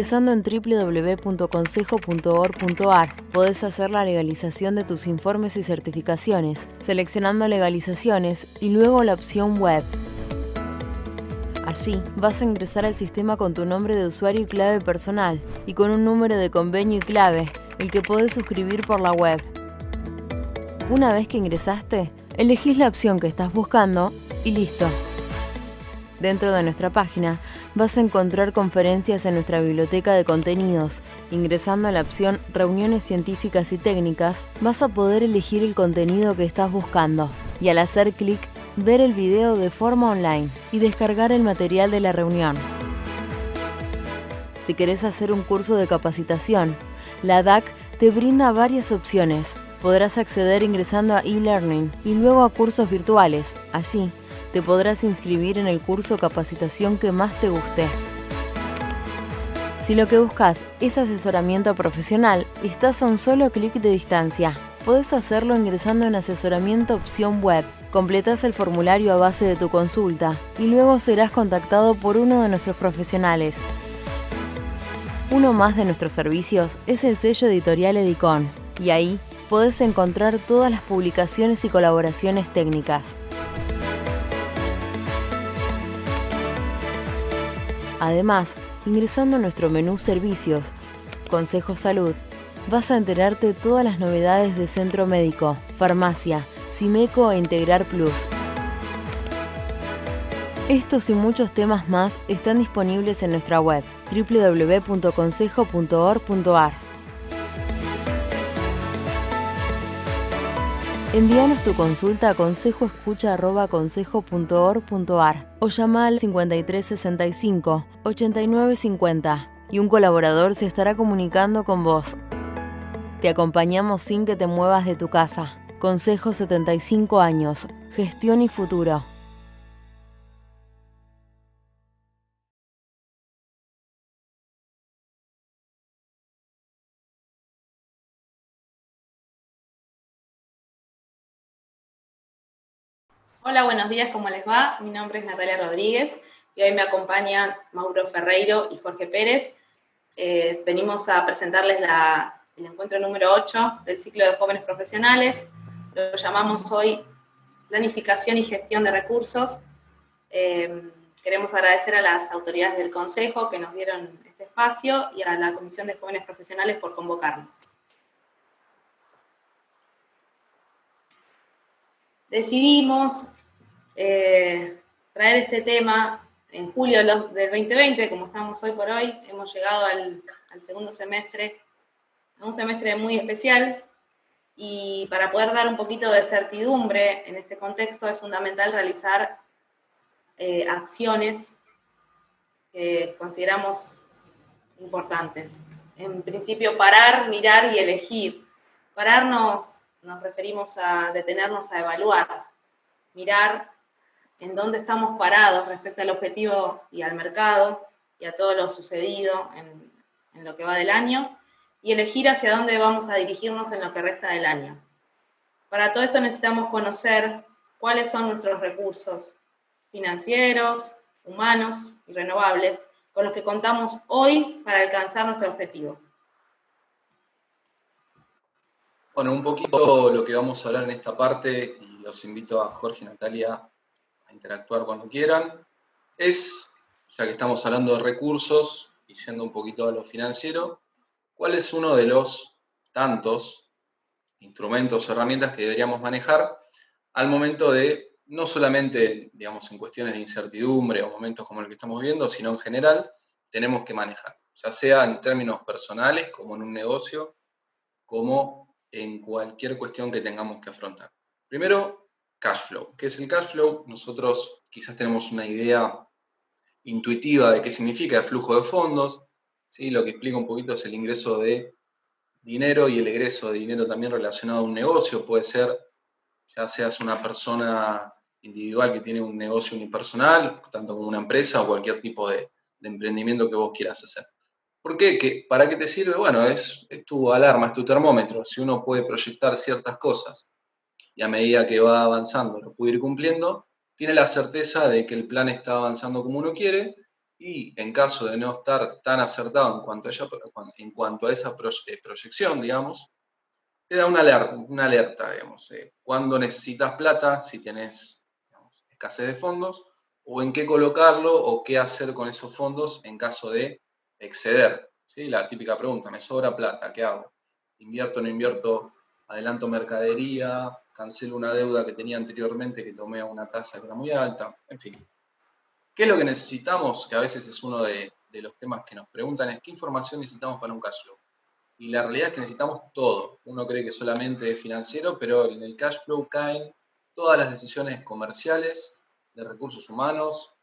Ingresando en www.consejo.org.ar podés hacer la legalización de tus informes y certificaciones, seleccionando legalizaciones y luego la opción web. Allí vas a ingresar al sistema con tu nombre de usuario y clave personal y con un número de convenio y clave, el que podés suscribir por la web. Una vez que ingresaste, elegís la opción que estás buscando y listo. Dentro de nuestra página vas a encontrar conferencias en nuestra biblioteca de contenidos. Ingresando a la opción Reuniones científicas y técnicas, vas a poder elegir el contenido que estás buscando y al hacer clic, ver el video de forma online y descargar el material de la reunión. Si querés hacer un curso de capacitación, la DAC te brinda varias opciones. Podrás acceder ingresando a e-learning y luego a cursos virtuales. Allí te podrás inscribir en el curso o capacitación que más te guste. Si lo que buscas es asesoramiento profesional, estás a un solo clic de distancia. Podés hacerlo ingresando en Asesoramiento opción web. Completás el formulario a base de tu consulta y luego serás contactado por uno de nuestros profesionales. Uno más de nuestros servicios es el sello editorial Edicon, y ahí podés encontrar todas las publicaciones y colaboraciones técnicas. Además, ingresando a nuestro menú Servicios, Consejo Salud, vas a enterarte de todas las novedades de Centro Médico, Farmacia, Simeco e Integrar Plus. Estos y muchos temas más están disponibles en nuestra web www.consejo.org.ar. Envíanos tu consulta a consejoescucha@consejo.org.ar o llama al 5365 8950 y un colaborador se estará comunicando con vos. Te acompañamos sin que te muevas de tu casa. Consejo 75 años. Gestión y futuro. Hola, buenos días, ¿cómo les va? Mi nombre es Natalia Rodríguez y hoy me acompañan Mauro Ferreiro y Jorge Pérez. Venimos a presentarles el encuentro número 8 del ciclo de jóvenes profesionales. Lo llamamos hoy Planificación y Gestión de Recursos. Queremos agradecer a las autoridades del Consejo que nos dieron este espacio y a la Comisión de Jóvenes Profesionales por convocarnos. Decidimos traer este tema en julio del 2020, como estamos hoy por hoy. Hemos llegado al segundo semestre, a un semestre muy especial, y para poder dar un poquito de certidumbre en este contexto es fundamental realizar acciones que consideramos importantes. En principio, parar, mirar y elegir. Parar nos referimos a detenernos a evaluar, mirar en dónde estamos parados respecto al objetivo y al mercado y a todo lo sucedido en lo que va del año, y elegir hacia dónde vamos a dirigirnos en lo que resta del año. Para todo esto necesitamos conocer cuáles son nuestros recursos financieros, humanos y renovables con los que contamos hoy para alcanzar nuestro objetivo. Bueno, un poquito lo que vamos a hablar en esta parte, y los invito a Jorge y Natalia a interactuar cuando quieran, es, ya que estamos hablando de recursos y yendo un poquito a lo financiero, ¿cuál es uno de los tantos instrumentos o herramientas que deberíamos manejar al momento de, no solamente, digamos, en cuestiones de incertidumbre o momentos como el que estamos viviendo, sino en general, tenemos que manejar, ya sea en términos personales, como en un negocio, como en cualquier cuestión que tengamos que afrontar? Primero, cash flow. ¿Qué es el cash flow? Nosotros quizás tenemos una idea intuitiva de qué significa el flujo de fondos, ¿sí? Lo que explica un poquito es el ingreso de dinero y el egreso de dinero también relacionado a un negocio. Puede ser, ya seas una persona individual que tiene un negocio unipersonal, tanto como una empresa o cualquier tipo de emprendimiento que vos quieras hacer. ¿Por qué? ¿Para qué te sirve? Bueno, es tu alarma, es tu termómetro. Si uno puede proyectar ciertas cosas y a medida que va avanzando lo puede ir cumpliendo, tiene la certeza de que el plan está avanzando como uno quiere y en caso de no estar tan acertado en cuanto a esa proyección, digamos, te da una alerta, digamos, cuando necesitas plata, si tenés, digamos, escasez de fondos, o en qué colocarlo, o qué hacer con esos fondos en caso de exceder. ¿Sí? La típica pregunta, me sobra plata, ¿qué hago? ¿Invierto o no invierto? ¿Adelanto mercadería? ¿Cancelo una deuda que tenía anteriormente que tomé a una tasa que era muy alta? En fin. ¿Qué es lo que necesitamos? Que a veces es uno de los temas que nos preguntan, es ¿qué información necesitamos para un cash flow? Y la realidad es que necesitamos todo. Uno cree que solamente es financiero, pero en el cash flow caen todas las decisiones comerciales, de recursos humanos,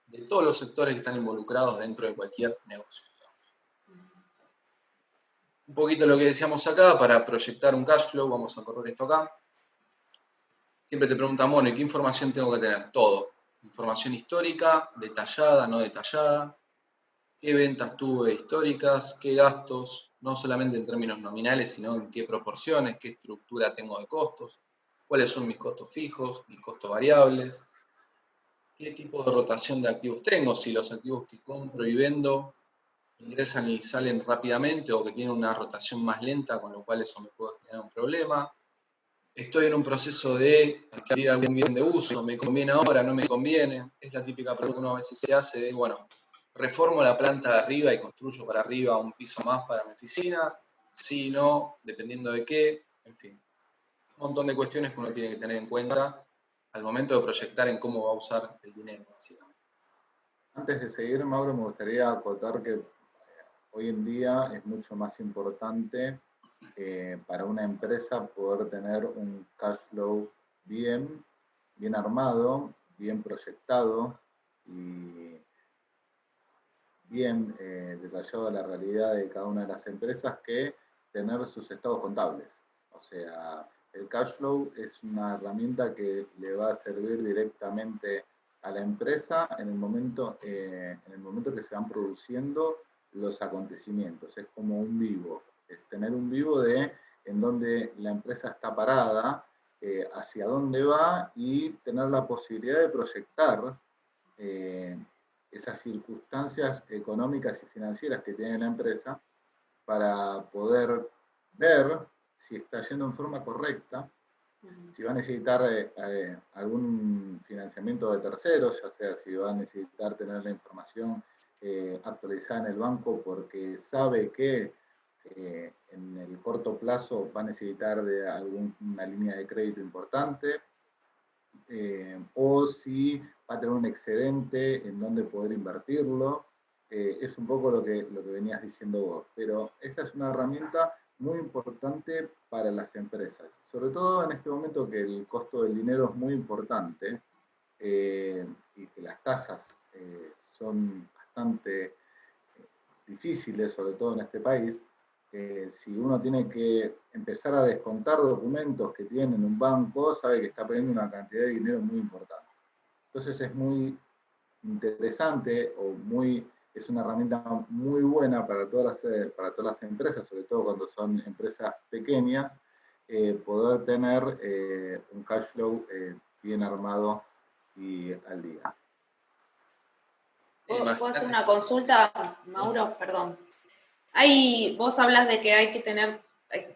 de todos los sectores que están involucrados dentro de cualquier negocio. Un poquito lo que decíamos acá, para proyectar un cash flow, vamos a correr esto acá. Siempre te preguntan, bueno, ¿y qué información tengo que tener? Todo. Información histórica, detallada, no detallada. ¿Qué ventas tuve históricas? ¿Qué gastos? No solamente en términos nominales, sino en qué proporciones, qué estructura tengo de costos, cuáles son mis costos fijos, mis costos variables, qué tipo de rotación de activos tengo, si los activos que compro y vendo ingresan y salen rápidamente o que tienen una rotación más lenta, con lo cual eso me puede generar un problema. Estoy en un proceso de adquirir algún bien de uso, ¿me conviene ahora? ¿No me conviene? Es la típica pregunta que uno a veces se hace de, bueno, ¿reformo la planta de arriba y construyo para arriba un piso más para mi oficina? Sí, no, dependiendo de qué, en fin. Un montón de cuestiones que uno tiene que tener en cuenta al momento de proyectar en cómo va a usar el dinero, básicamente. Antes de seguir, Mauro, me gustaría acotar que hoy en día es mucho más importante para una empresa poder tener un cash flow bien armado, bien proyectado y bien detallado a la realidad de cada una de las empresas que tener sus estados contables. O sea, el cash flow es una herramienta que le va a servir directamente a la empresa en el momento que se van produciendo los acontecimientos. Es como un vivo, es tener un vivo de en donde la empresa está parada, hacia dónde va y tener la posibilidad de proyectar esas circunstancias económicas y financieras que tiene la empresa para poder ver si está yendo en forma correcta, si va a necesitar algún financiamiento de terceros, ya sea si va a necesitar tener la información actualizada en el banco porque sabe que en el corto plazo va a necesitar de alguna línea de crédito importante, o si va a tener un excedente en donde poder invertirlo. Es un poco lo que venías diciendo vos, pero esta es una herramienta muy importante para las empresas, sobre todo en este momento que el costo del dinero es muy importante y que las tasas son bastante difíciles, sobre todo en este país. Si uno tiene que empezar a descontar documentos que tiene en un banco, sabe que está perdiendo una cantidad de dinero muy importante. Entonces es muy interesante es una herramienta muy buena para todas las empresas, sobre todo cuando son empresas pequeñas, poder tener un cash flow bien armado y al día. ¿Puedo hacer una consulta, Mauro? Perdón. Vos hablas de que hay que tener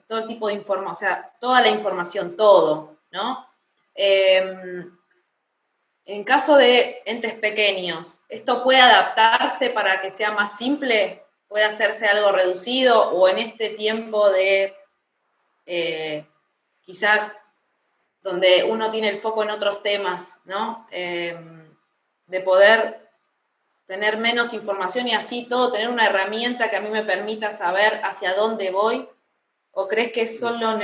todo tipo de información, o sea, toda la información, todo, ¿no? En caso de entes pequeños, ¿esto puede adaptarse para que sea más simple? ¿Puede hacerse algo reducido? ¿O en este tiempo de quizás donde uno tiene el foco en otros temas, ¿no? De poder tener menos información y así todo, tener una herramienta que a mí me permita saber hacia dónde voy? ¿O crees que solo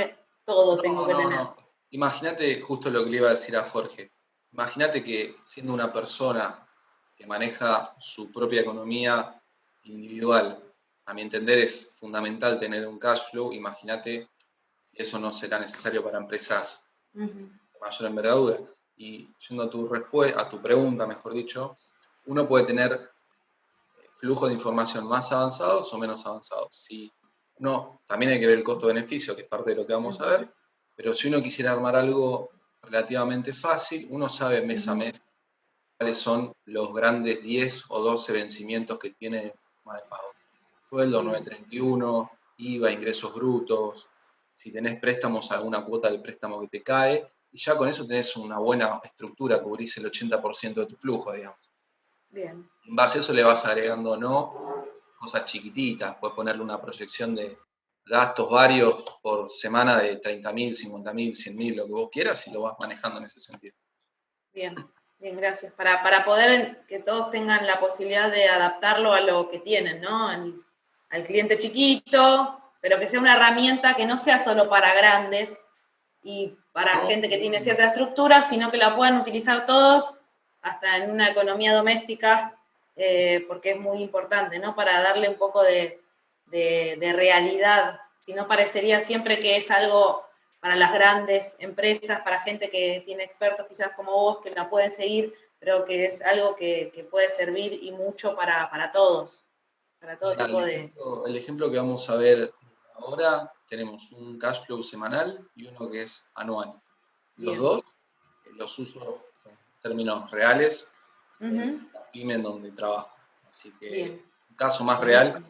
todo tengo que tener? No. Imagínate justo lo que le iba a decir a Jorge. Imagínate que siendo una persona que maneja su propia economía individual, a mi entender es fundamental tener un cash flow. Imagínate si eso no será necesario para empresas de mayor envergadura. Y yendo a tu pregunta, mejor dicho, uno puede tener flujos de información más avanzados o menos avanzados. Si uno, también hay que ver el costo-beneficio, que es parte de lo que vamos a ver, pero si uno quisiera armar algo relativamente fácil, uno sabe mes a mes cuáles son los grandes 10 o 12 vencimientos que tiene el sistema de pago. Sueldo 931, IVA, ingresos brutos, si tenés préstamos, alguna cuota del préstamo que te cae, y ya con eso tenés una buena estructura, cubrís el 80% de tu flujo, digamos. Bien. En base a eso le vas agregando cosas chiquititas, puedes ponerle una proyección de gastos varios por semana de 30.000, 50.000, 100.000, lo que vos quieras, y lo vas manejando en ese sentido. Bien, bien, gracias. Para poder que todos tengan la posibilidad de adaptarlo a lo que tienen, ¿no? Al cliente chiquito, pero que sea una herramienta que no sea solo para grandes y para gente que tiene cierta estructura, sino que la puedan utilizar todos, hasta en una economía doméstica, porque es muy importante, ¿no? Para darle un poco de realidad. Si no, parecería siempre que es algo para las grandes empresas, para gente que tiene expertos quizás como vos, que la pueden seguir, pero que es algo que puede servir y mucho para todos, para todo tipo de... El ejemplo que vamos a ver ahora, tenemos un cash flow semanal y uno que es anual. Los Bien. dos los uso en términos reales en la pyme en donde trabajo. Así que Bien. un caso más Buenísimo. real,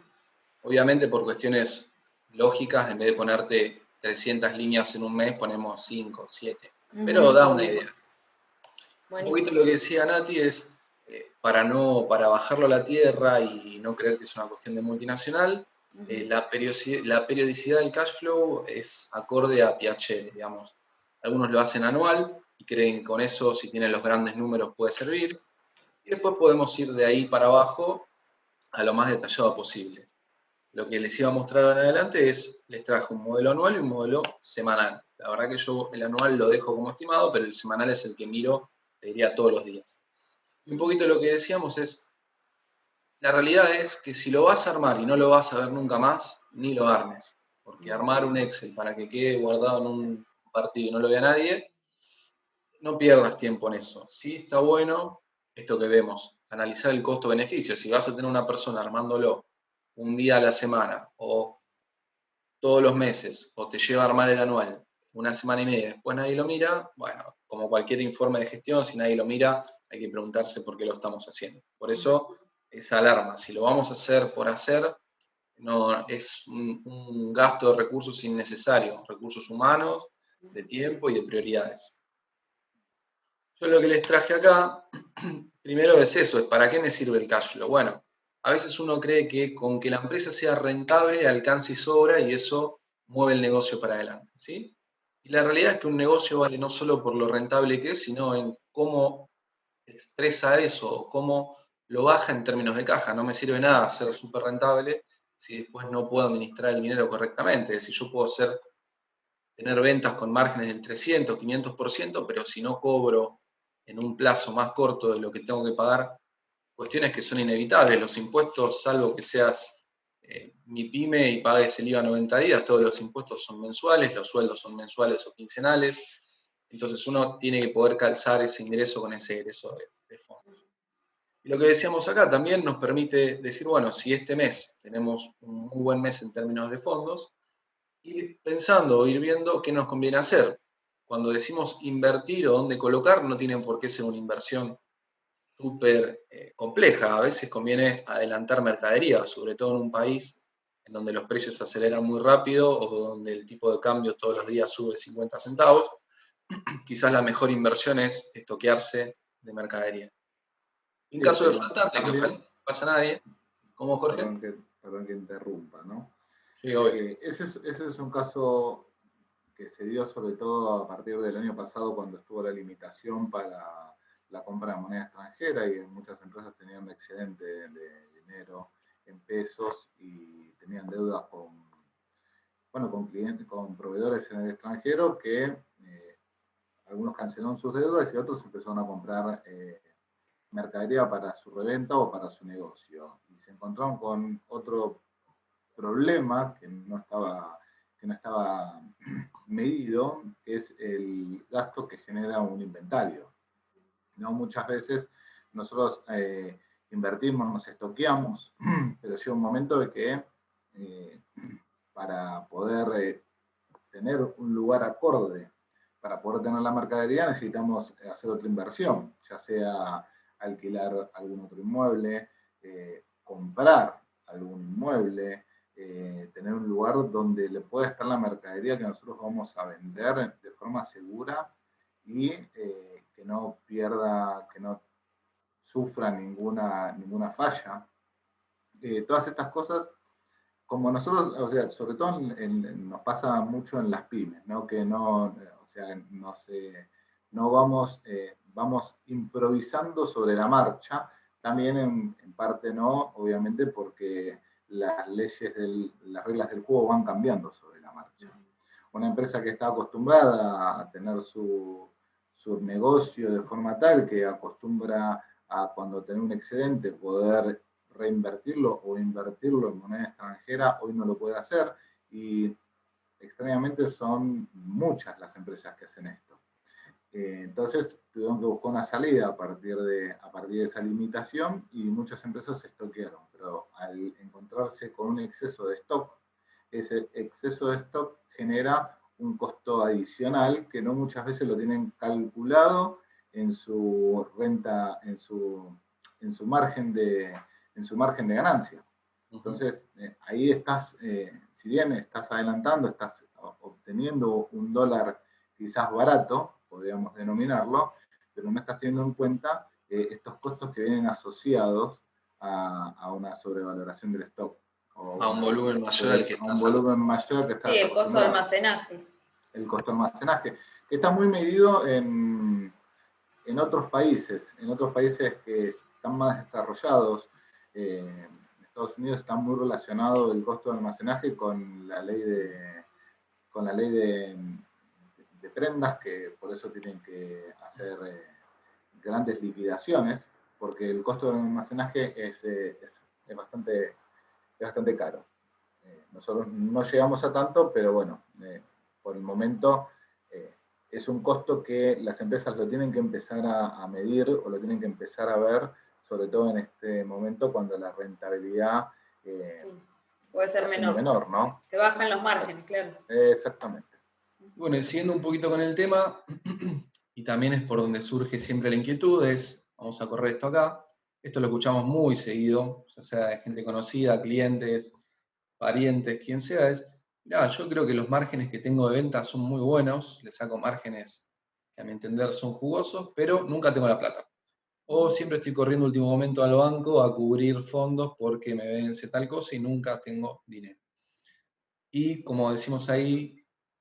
obviamente por cuestiones lógicas, en vez de ponerte 300 líneas en un mes, ponemos 5, 7. Pero da una idea. Un poquito lo que decía Nati es, para bajarlo a la tierra y no creer que es una cuestión de multinacional, la periodicidad del cash flow es acorde a Piacere, digamos. Algunos lo hacen anual y creen que con eso, si tienen los grandes números, puede servir. Y después podemos ir de ahí para abajo a lo más detallado posible. Lo que les iba a mostrar en adelante les traje un modelo anual y un modelo semanal. La verdad que yo el anual lo dejo como estimado, pero el semanal es el que miro, te diría, todos los días. Y un poquito lo que decíamos es, la realidad es que si lo vas a armar y no lo vas a ver nunca más, ni lo armes. Porque armar un Excel para que quede guardado en un partido y no lo vea nadie, no pierdas tiempo en eso. Sí está bueno esto que vemos, analizar el costo-beneficio. Si vas a tener una persona armándolo un día a la semana o todos los meses, o te lleva a armar el anual una semana y media, después nadie lo mira, bueno, como cualquier informe de gestión, si nadie lo mira, hay que preguntarse por qué lo estamos haciendo. Por eso, esa alarma, si lo vamos a hacer por hacer, no, es un gasto de recursos innecesario, recursos humanos, de tiempo y de prioridades. Yo lo que les traje acá, primero es eso, es para qué me sirve el cash flow. Bueno, a veces uno cree que con que la empresa sea rentable alcanza y sobra y eso mueve el negocio para adelante, ¿sí? Y la realidad es que un negocio vale no solo por lo rentable que es, sino en cómo expresa eso, cómo lo baja en términos de caja. No me sirve nada ser súper rentable si después no puedo administrar el dinero correctamente. Es decir, yo puedo tener ventas con márgenes del 300, 500%, pero si no cobro en un plazo más corto de lo que tengo que pagar, cuestiones que son inevitables. Los impuestos, salvo que seas mi pyme y pagues el IVA 90 días, todos los impuestos son mensuales, los sueldos son mensuales o quincenales. Entonces uno tiene que poder calzar ese ingreso con ese egreso de fondos. Y lo que decíamos acá también nos permite decir, bueno, si este mes tenemos un muy buen mes en términos de fondos, ir pensando o ir viendo qué nos conviene hacer. Cuando decimos invertir o dónde colocar, no tienen por qué ser una inversión súper compleja. A veces conviene adelantar mercadería, sobre todo en un país en donde los precios se aceleran muy rápido o donde el tipo de cambio todos los días sube 50 centavos. Quizás la mejor inversión es estoquearse de mercadería. En caso de faltante, que ojalá no pase a nadie, como Jorge. Perdón que interrumpa, ¿no? Sí, obvio. Ese es un caso que se dio sobre todo a partir del año pasado cuando estuvo la limitación para la compra de moneda extranjera y muchas empresas tenían un excedente de dinero en pesos y tenían deudas con clientes, con proveedores en el extranjero que algunos cancelaron sus deudas y otros empezaron a comprar mercadería para su reventa o para su negocio. Y se encontraron con otro problema que no estaba medido, que es el gasto que genera un inventario. ¿No? Muchas veces nosotros invertimos, nos estoqueamos, pero llega un momento de que para poder tener un lugar acorde, para poder tener la mercadería, necesitamos hacer otra inversión, ya sea alquilar algún otro inmueble, comprar algún inmueble, tener un lugar donde le pueda estar la mercadería que nosotros vamos a vender de forma segura y que no pierda, que no sufra ninguna falla. Todas estas cosas, como nosotros, o sea, sobre todo nos pasa mucho en las pymes, ¿no? Que no, o sea, no vamos, vamos improvisando sobre la marcha, también en parte no, obviamente porque las las reglas del juego van cambiando sobre la marcha. Una empresa que está acostumbrada a tener su negocio de forma tal que acostumbra a cuando tiene un excedente poder reinvertirlo o invertirlo en moneda extranjera, hoy no lo puede hacer y extrañamente son muchas las empresas que hacen esto. Entonces tuvieron que buscar una salida a partir de esa limitación y muchas empresas se estoquearon, pero al encontrarse con un exceso de stock, ese exceso de stock genera un costo adicional que no muchas veces lo tienen calculado en su renta, en su margen de ganancia. Entonces, ahí estás, si bien estás adelantando, estás obteniendo un dólar quizás barato, podríamos denominarlo, pero no estás teniendo en cuenta estos costos que vienen asociados a una sobrevaloración del stock. A un volumen mayor al que estás. A un volumen mayor que estás. Sí, el costo de almacenaje. El costo de almacenaje, que está muy medido en otros países que están más desarrollados. En Estados Unidos está muy relacionado el costo de almacenaje con la ley de prendas, que por eso tienen que hacer grandes liquidaciones, porque el costo de almacenaje es bastante caro. Nosotros no llegamos a tanto, pero bueno, por el momento es un costo que las empresas lo tienen que empezar a medir o lo tienen que empezar a ver, sobre todo en este momento cuando la rentabilidad puede ser menor, ¿no? Se bajan los márgenes, claro. Exactamente. Bueno, y siguiendo un poquito con el tema, y también es por donde surge siempre la inquietud, vamos a correr esto acá, esto lo escuchamos muy seguido, ya sea de gente conocida, clientes, parientes, quien sea, mirá, yo creo que los márgenes que tengo de venta son muy buenos, le saco márgenes que a mi entender son jugosos, pero nunca tengo la plata. O siempre estoy corriendo último momento al banco a cubrir fondos porque me vence tal cosa y nunca tengo dinero. Y como decimos ahí,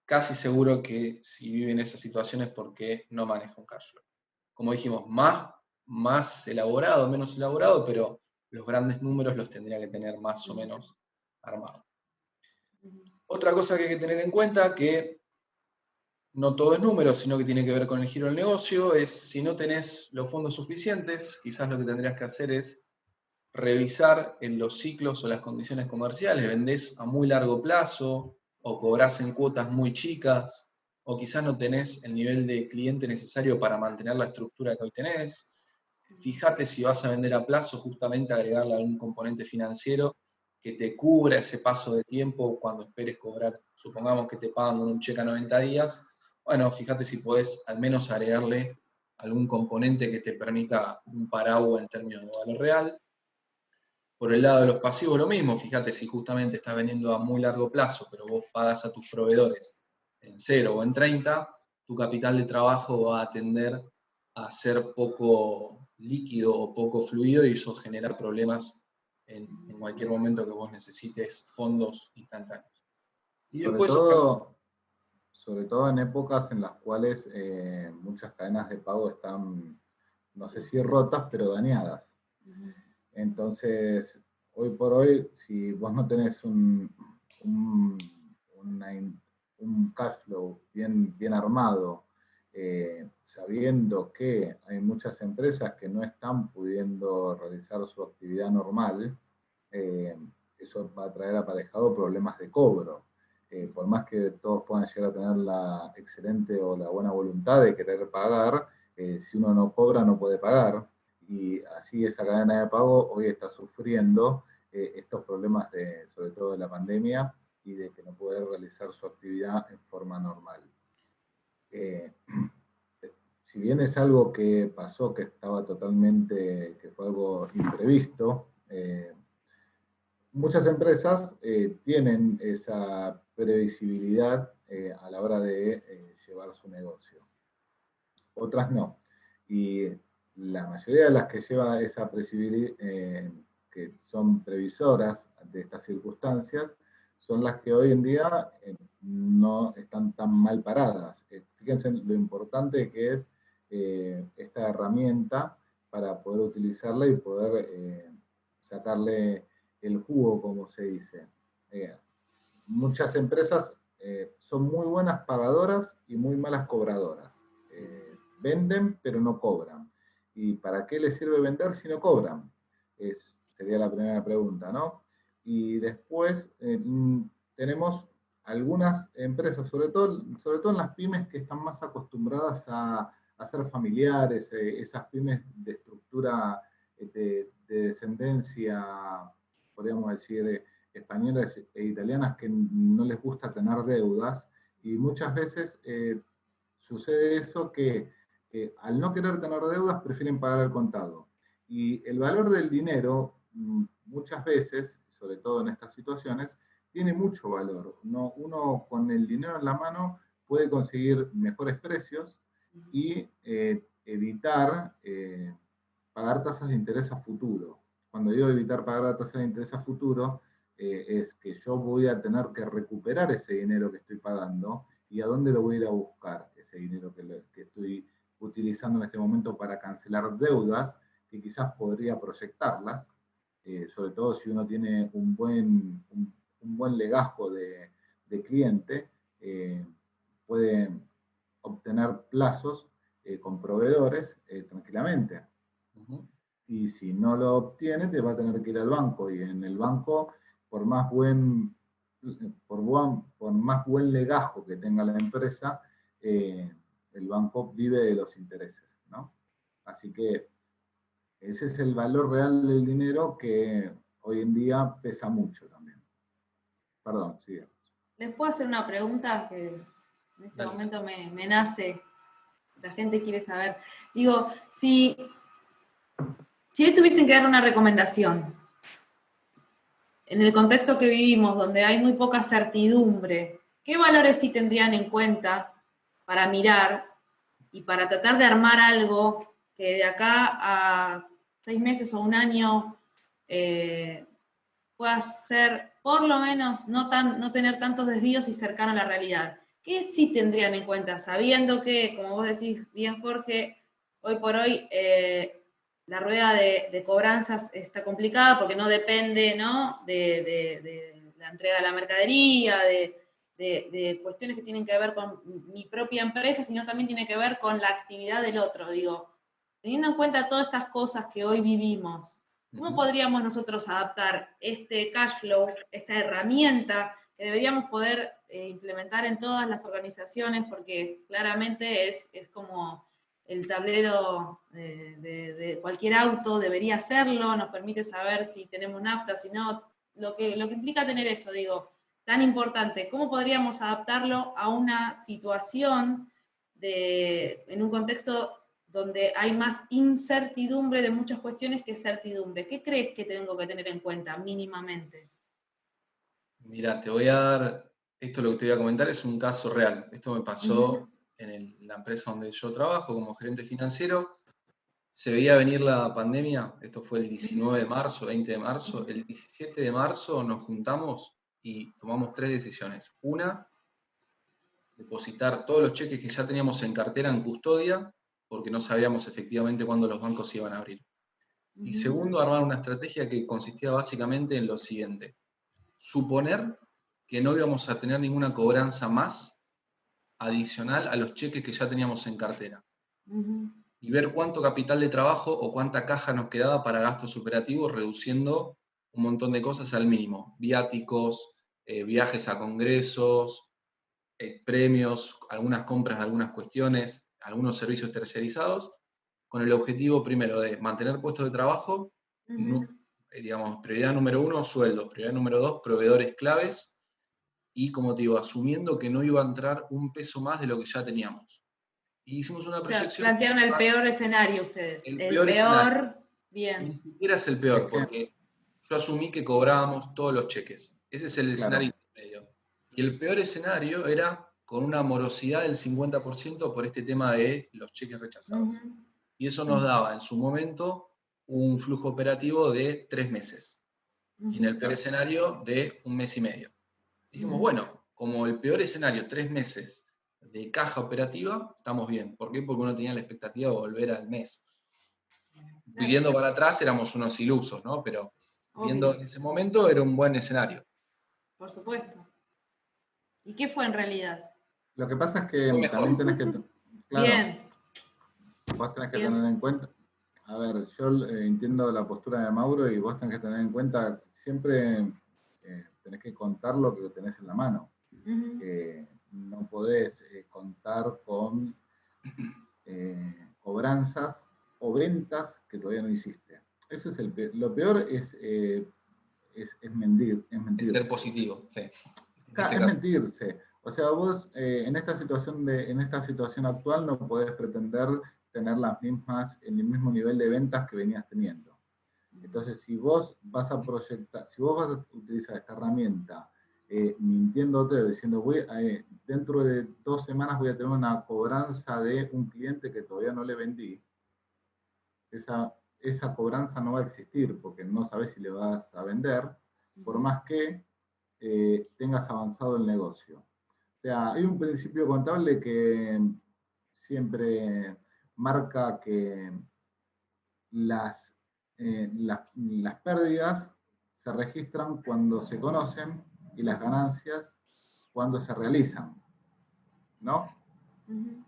casi seguro que si viven esas situaciones es porque no maneja un cash flow. Como dijimos, más elaborado, menos elaborado, pero los grandes números los tendría que tener más o menos armados. Otra cosa que hay que tener en cuenta, que no todo es número, sino que tiene que ver con el giro del negocio, es si no tenés los fondos suficientes, quizás lo que tendrías que hacer es revisar en los ciclos o las condiciones comerciales, vendés a muy largo plazo o cobrás en cuotas muy chicas, o quizás no tenés el nivel de cliente necesario para mantener la estructura que hoy tenés. Fíjate si vas a vender a plazo, justamente agregarle algún componente financiero que te cubra ese paso de tiempo cuando esperes cobrar. Supongamos que te pagan con un cheque a 90 días. Bueno, fíjate si podés al menos agregarle algún componente que te permita un paraguas en términos de valor real. Por el lado de los pasivos lo mismo, fíjate si justamente estás vendiendo a muy largo plazo, pero vos pagas a tus proveedores en 0 o en 30, tu capital de trabajo va a tender a ser poco líquido o poco fluido y eso genera problemas en cualquier momento que vos necesites fondos instantáneos. Y después sobre todo en épocas en las cuales muchas cadenas de pago están, no sé si rotas, pero dañadas. Entonces, hoy por hoy, si vos no tenés un cash flow bien armado, sabiendo que hay muchas empresas que no están pudiendo realizar su actividad normal, eso va a traer aparejado problemas de cobro. Por más que todos puedan llegar a tener la excelente o la buena voluntad de querer pagar, si uno no cobra no puede pagar. Y así esa cadena de pago hoy está sufriendo estos problemas sobre todo de la pandemia y de que no puede realizar su actividad en forma normal. si bien es algo que pasó, que estaba totalmente, que fue algo imprevisto, muchas empresas tienen esa previsibilidad a la hora de llevar su negocio. Otras no. Y la mayoría de las que lleva esa previsibilidad, que son previsoras de estas circunstancias, son las que hoy en día no están tan mal paradas. Fíjense lo importante que es esta herramienta para poder utilizarla y poder sacarle el jugo, como se dice. Muchas empresas son muy buenas pagadoras y muy malas cobradoras. Venden, pero no cobran. ¿Y para qué les sirve vender si no cobran? Sería la primera pregunta, ¿no? Y después tenemos algunas empresas, sobre todo en las pymes que están más acostumbradas a ser familiares, esas pymes de estructura de descendencia, podríamos decir, españolas e italianas, que no les gusta tener deudas, y muchas veces sucede eso que al no querer tener deudas prefieren pagar al contado. Y el valor del dinero, muchas veces, sobre todo en estas situaciones, tiene mucho valor. Uno con el dinero en la mano puede conseguir mejores precios y evitar pagar tasas de interés a futuro. Cuando digo evitar pagar tasas de interés a futuro, es que yo voy a tener que recuperar ese dinero que estoy pagando y a dónde lo voy a ir a buscar, ese dinero que estoy utilizando en este momento para cancelar deudas que quizás podría proyectarlas, sobre todo si uno tiene un buen legajo de cliente, puede obtener plazos con proveedores tranquilamente. Y si no lo obtiene, te va a tener que ir al banco, y en el banco, por más buen legajo que tenga la empresa, el banco vive de los intereses, ¿no? Así que ese es el valor real del dinero, que hoy en día pesa mucho también. Perdón, sigue. ¿Les puedo hacer una pregunta que en este momento me nace? La gente quiere saber. Digo, si hoy tuviesen que dar una recomendación, en el contexto que vivimos, donde hay muy poca certidumbre, ¿qué valores sí tendrían en cuenta para mirar y para tratar de armar algo que de acá a 6 meses o un año pueda ser, por lo menos, no tener tantos desvíos y cercano a la realidad? ¿Qué sí tendrían en cuenta? Sabiendo que, como vos decís bien, Jorge, hoy por hoy la rueda de cobranzas está complicada porque no depende, ¿no?, de la entrega de la mercadería, de cuestiones que tienen que ver con mi propia empresa, sino también tiene que ver con la actividad del otro. Digo, teniendo en cuenta todas estas cosas que hoy vivimos, ¿cómo podríamos nosotros adaptar este cash flow, esta herramienta que deberíamos poder implementar en todas las organizaciones? Porque claramente es como el tablero de cualquier auto, debería hacerlo, nos permite saber si tenemos nafta, si no, lo que implica tener eso, digo, tan importante. ¿Cómo podríamos adaptarlo a una situación en un contexto donde hay más incertidumbre de muchas cuestiones que certidumbre? ¿Qué crees que tengo que tener en cuenta mínimamente? Mira, te voy a dar, esto lo que te voy a comentar es un caso real. Esto me pasó en la empresa donde yo trabajo como gerente financiero. Se veía venir la pandemia, esto fue el 19 de marzo, 20 de marzo. El 17 de marzo nos juntamos y tomamos 3 decisiones. Una, depositar todos los cheques que ya teníamos en cartera en custodia, porque no sabíamos efectivamente cuándo los bancos iban a abrir. Y segundo, armar una estrategia que consistía básicamente en lo siguiente: suponer que no íbamos a tener ninguna cobranza más adicional a los cheques que ya teníamos en cartera. Y ver cuánto capital de trabajo o cuánta caja nos quedaba para gastos operativos, reduciendo un montón de cosas al mínimo: viáticos, viajes a congresos, premios, algunas compras de algunas cuestiones, algunos servicios tercerizados, con el objetivo primero de mantener puestos de trabajo, digamos, prioridad número 1, sueldos, prioridad número 2, proveedores claves, y como te digo, asumiendo que no iba a entrar un peso más de lo que ya teníamos. y hicimos una O sea, proyección. plantearon el peor escenario ustedes. El El peor escenario. bien. Ni siquiera es el peor, Es que, porque yo asumí que cobrábamos todos los cheques. Ese es el escenario claro, intermedio. Y el peor escenario era con una morosidad del 50% por este tema de los cheques rechazados. Ujú. Y eso nos daba en su momento un flujo operativo de 3 meses. Y en el peor escenario de 1 mes y medio. Dijimos, bueno, como el peor escenario, 3 meses de caja operativa, estamos bien. ¿Por qué? Porque uno tenía la expectativa de volver al mes. Viviendo para atrás éramos unos ilusos, ¿no? Pero viendo Obvio, en ese momento era un buen escenario. por supuesto. ¿Y qué fue en realidad? lo que pasa es Fue que también mejor. tenés que, claro, Bien, vos tenés que tener bien. en cuenta, a ver, yo entiendo la postura de Mauro y vos tenés que tener en cuenta, siempre tenés que contar lo que tenés en la mano. Ujú. No podés contar con cobranzas o ventas que todavía no hiciste. Eso es lo peor es mentir, es Es ser mentirse. positivo, sí. En este Es caso. mentirse. O sea, vos en esta situación actual no podés pretender tener el mismo nivel de ventas que venías teniendo. Entonces, si vos vas a proyectar, si vos vas a utilizar esta herramienta mintiéndote, diciendo, dentro de 2 semanas voy a tener una cobranza de un cliente que todavía no le vendí, esa cobranza no va a existir porque no sabes si le vas a vender, por más que tengas avanzado el negocio. O sea, hay un principio contable que siempre marca que las pérdidas se registran cuando se conocen y las ganancias cuando se realizan, ¿no? Ujú.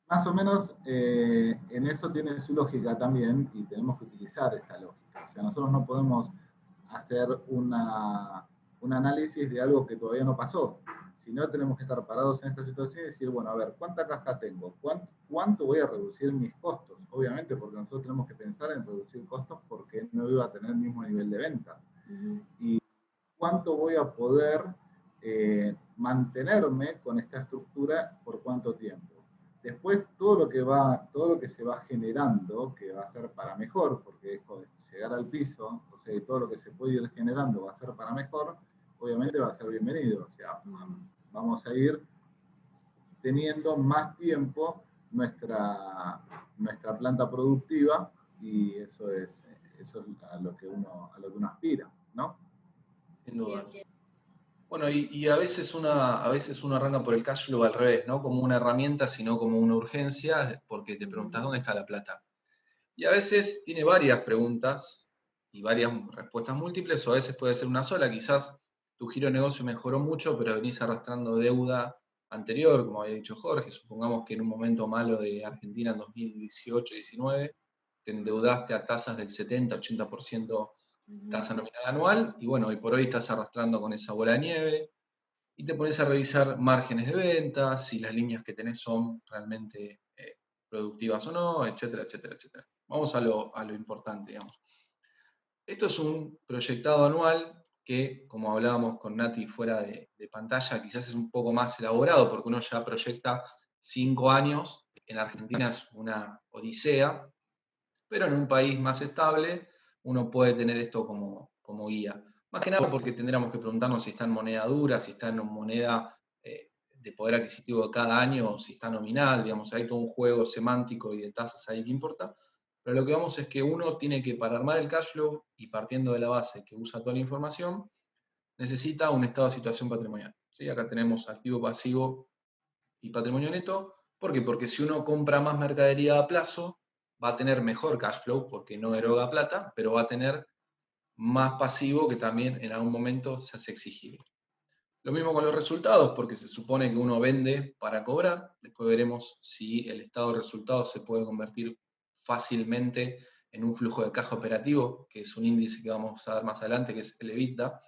Más o menos en eso tiene su lógica también y tenemos que utilizar esa lógica. O sea, nosotros no podemos hacer un análisis de algo que todavía no pasó, sino tenemos que estar parados en esta situación y decir, bueno, a ver, ¿cuánta caja tengo? ¿Cuánto voy a reducir mis costos? Obviamente, porque nosotros tenemos que pensar en reducir costos porque no iba a tener el mismo nivel de ventas. Y cuánto voy a poder mantenerme con esta estructura por cuánto tiempo. Después, todo lo que se va generando, que va a ser para mejor, porque es llegar al piso, o sea, todo lo que se puede ir generando va a ser para mejor, obviamente va a ser bienvenido. O sea, vamos a ir teniendo más tiempo nuestra planta productiva y eso es a lo que uno aspira, ¿no? Sin dudas. Bueno, y a veces uno arranca por el cash flow al revés, no como una herramienta, sino como una urgencia, porque te preguntas dónde está la plata. Y a veces tiene varias preguntas y varias respuestas múltiples, o a veces puede ser una sola. Quizás tu giro de negocio mejoró mucho, pero venís arrastrando deuda anterior, como había dicho Jorge. Supongamos que en un momento malo de Argentina en 2018-19 te endeudaste a tasas del 70-80% tasa nominal anual, y bueno, hoy por hoy estás arrastrando con esa bola de nieve, y te pones a revisar márgenes de ventas, si las líneas que tenés son realmente productivas o no, etcétera, etcétera, etcétera. Vamos a lo importante, digamos. Esto es un proyectado anual que, como hablábamos con Nati fuera de pantalla, quizás es un poco más elaborado, porque uno ya proyecta 5 años, en Argentina es una odisea, pero en un país más estable uno puede tener esto como guía. Más que nada porque tendríamos que preguntarnos si está en moneda dura, si está en moneda de poder adquisitivo de cada año, o si está nominal, digamos, hay todo un juego semántico y de tasas ahí que importa. Pero lo que vamos es que uno tiene que, para armar el cash flow y partiendo de la base que usa toda la información, necesita un estado de situación patrimonial. ¿Sí? Acá tenemos activo, pasivo y patrimonio neto. ¿Por qué? Porque si uno compra más mercadería a plazo, va a tener mejor cash flow porque no eroga plata, pero va a tener más pasivo que también en algún momento se hace exigible. Lo mismo con los resultados, porque se supone que uno vende para cobrar. Después veremos si el estado de resultados se puede convertir fácilmente en un flujo de caja operativo, que es un índice que vamos a ver más adelante, que es el EBITDA.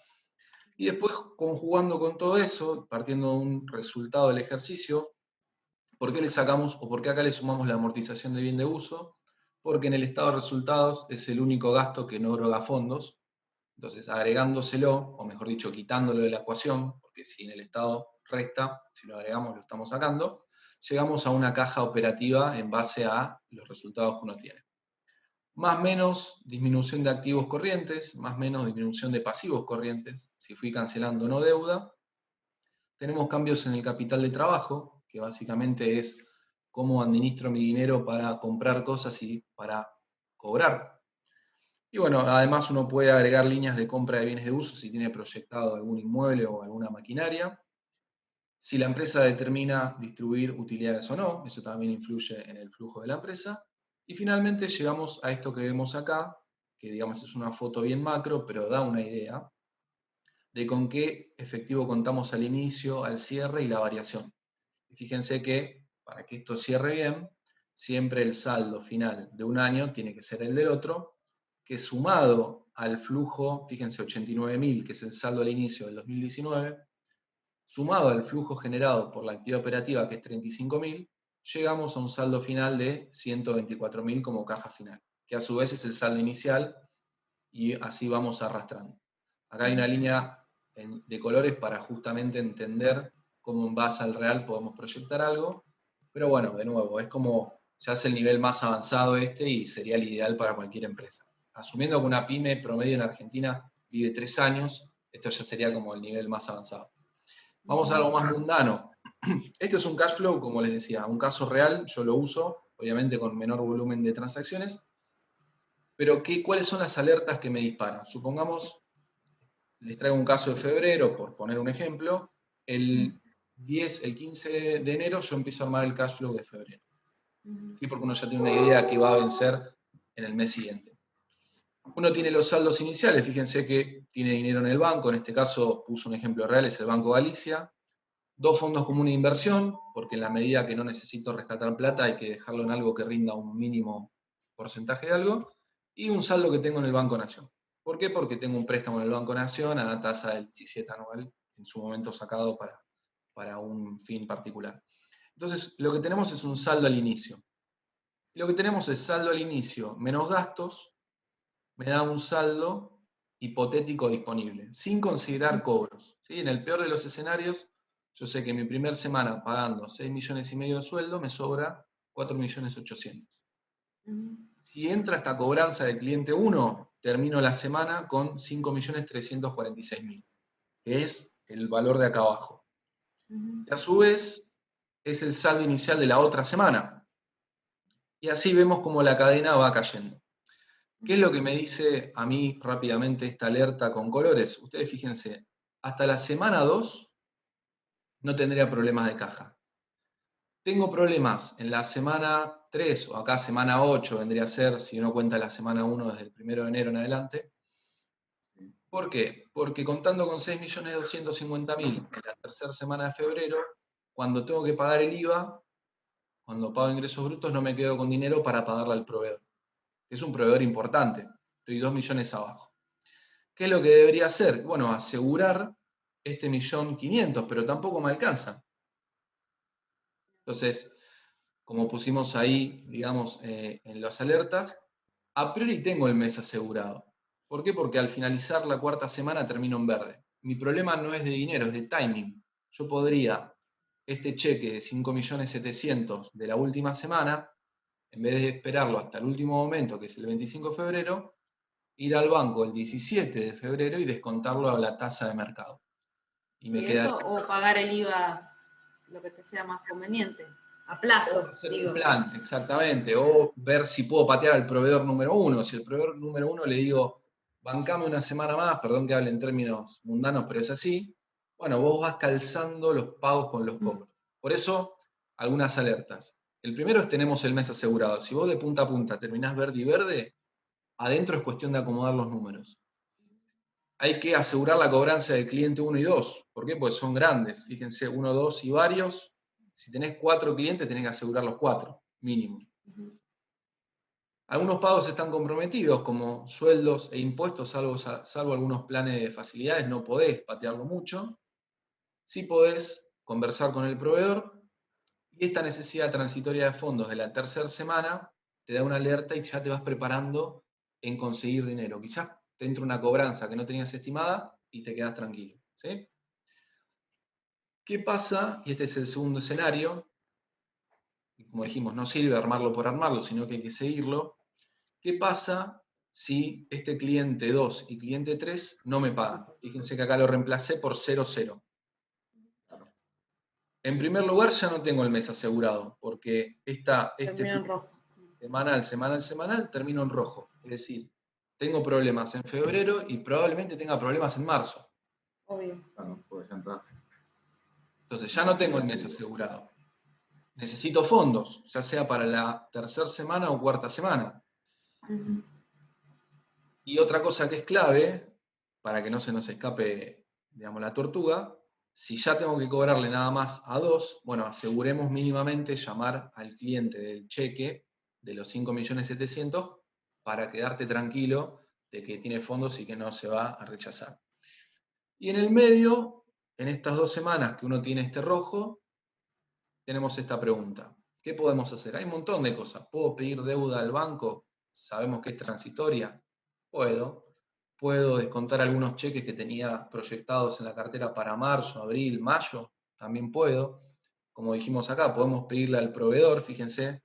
Y después, conjugando con todo eso, partiendo de un resultado del ejercicio, ¿por qué le sacamos o por qué acá le sumamos la amortización de bien de uso? Porque en el estado de resultados es el único gasto que no eroga fondos. Entonces, agregándoselo, o mejor dicho, quitándolo de la ecuación, porque si en el estado resta, si lo agregamos lo estamos sacando, llegamos a una caja operativa en base a los resultados que uno tiene. Más menos disminución de activos corrientes, más menos disminución de pasivos corrientes, si fui cancelando o no deuda. Tenemos cambios en el capital de trabajo, que básicamente es cómo administro mi dinero para comprar cosas y para cobrar. Y bueno, además uno puede agregar líneas de compra de bienes de uso si tiene proyectado algún inmueble o alguna maquinaria. Si la empresa determina distribuir utilidades o no, eso también influye en el flujo de la empresa. Y finalmente llegamos a esto que vemos acá, que digamos es una foto bien macro, pero da una idea de con qué efectivo contamos al inicio, al cierre y la variación. Y fíjense que para que esto cierre bien, siempre el saldo final de un año tiene que ser el del otro, que sumado al flujo, fíjense 89.000, que es el saldo al inicio del 2019, sumado al flujo generado por la actividad operativa, que es 35.000, llegamos a un saldo final de 124.000 como caja final, que a su vez es el saldo inicial, y así vamos arrastrando. Acá hay una línea de colores para justamente entender cómo en base al real podemos proyectar algo, pero bueno, de nuevo, es como ya es el nivel más avanzado y sería el ideal para cualquier empresa. Asumiendo que una pyme promedio en Argentina vive 3 años, esto ya sería como el nivel más avanzado. Vamos a algo más mundano. Este es un cash flow, como les decía, un caso real, yo lo uso, obviamente con menor volumen de transacciones, pero ¿cuáles son las alertas que me disparan? Supongamos, les traigo un caso de febrero, por poner un ejemplo, el 15 de enero yo empiezo a armar el cash flow de febrero. ¿Sí? Porque uno ya tiene una idea que va a vencer en el mes siguiente. Uno tiene los saldos iniciales, fíjense que tiene dinero en el banco, en este caso puse un ejemplo real, es el Banco Galicia. 2 fondos comunes de inversión, porque en la medida que no necesito rescatar plata hay que dejarlo en algo que rinda un mínimo porcentaje de algo, y un saldo que tengo en el Banco Nación. ¿Por qué? Porque tengo un préstamo en el Banco Nación a la tasa del 17 anual, en su momento sacado para un fin particular. Entonces, lo que tenemos es un saldo al inicio. Lo que tenemos es saldo al inicio menos gastos, me da un saldo hipotético disponible, sin considerar cobros. ¿Sí? En el peor de los escenarios, yo sé que mi primera semana pagando 6,5 millones de sueldo, me sobra 4.800.000. Si entra esta cobranza del cliente 1, termino la semana con 5.346.000, que es el valor de acá abajo. Y a su vez, es el saldo inicial de la otra semana. Y así vemos cómo la cadena va cayendo. ¿Qué es lo que me dice a mí rápidamente esta alerta con colores? Ustedes fíjense, hasta la semana 2 no tendría problemas de caja. Tengo problemas en la semana 3, o acá semana 8 vendría a ser, si uno cuenta la semana 1 desde el 1 de enero en adelante. ¿Por qué? Porque contando con 6.250.000 en la tercera semana de febrero, cuando tengo que pagar el IVA, cuando pago ingresos brutos, no me quedo con dinero para pagarle al proveedor. Es un proveedor importante, estoy 2 millones abajo. ¿Qué es lo que debería hacer? Bueno, asegurar este 1.500.000, pero tampoco me alcanza. Entonces, como pusimos ahí, digamos, en las alertas, a priori tengo el mes asegurado. ¿Por qué? Porque al finalizar la cuarta semana termino en verde. Mi problema no es de dinero, es de timing. Yo podría, este cheque de 5.700.000 de la última semana, en vez de esperarlo hasta el último momento, que es el 25 de febrero, ir al banco el 17 de febrero y descontarlo a la tasa de mercado. Y me queda o pagar el IVA, lo que te sea más conveniente, a plazo. hacer un plan, exactamente, o ver si puedo patear al proveedor número 1. Si el proveedor número 1 le digo, bancame una semana más, perdón que hable en términos mundanos, pero es así, bueno, vos vas calzando los pagos con los cobros. Por eso, algunas alertas. El primero es tenemos el mes asegurado. Si vos de punta a punta terminás verde y verde, adentro es cuestión de acomodar los números. Hay que asegurar la cobranza del cliente 1 y 2. ¿Por qué? Porque son grandes. Fíjense, 1, 2 y varios. Si tenés 4 clientes, tenés que asegurar los 4, mínimo. Algunos pagos están comprometidos, como sueldos e impuestos, salvo algunos planes de facilidades, no podés patearlo mucho. Sí podés conversar con el proveedor, y esta necesidad transitoria de fondos de la tercera semana te da una alerta y ya te vas preparando en conseguir dinero. Quizás te entra una cobranza que no tenías estimada y te quedas tranquilo. ¿Sí? ¿Qué pasa? Y este es el segundo escenario. y como dijimos, no sirve armarlo por armarlo, sino que hay que seguirlo. ¿Qué pasa si este cliente 2 y cliente 3 no me pagan? Fíjense que acá lo reemplacé por 00. En primer lugar, ya no tengo el mes asegurado, porque este Termino en flujo rojo. semanal termino en rojo. Es decir, tengo problemas en febrero y probablemente tenga problemas en marzo. Obvio. Claro, pues ya entras. Entonces ya no tengo el mes asegurado. Necesito fondos, ya sea para la tercera semana o cuarta semana. Ujú. Y otra cosa que es clave, para que no se nos escape, digamos, la tortuga, si ya tengo que cobrarle nada más a 2, bueno, aseguremos mínimamente llamar al cliente del cheque de los 5.700.000 para quedarte tranquilo de que tiene fondos y que no se va a rechazar. Y en el medio, en estas 2 semanas que uno tiene este rojo, tenemos esta pregunta. ¿Qué podemos hacer? Hay un montón de cosas. ¿Puedo pedir deuda al banco? Sabemos que es transitoria. Puedo. Puedo descontar algunos cheques que tenía proyectados en la cartera para marzo, abril, mayo. También puedo. Como dijimos acá, podemos pedirle al proveedor. Fíjense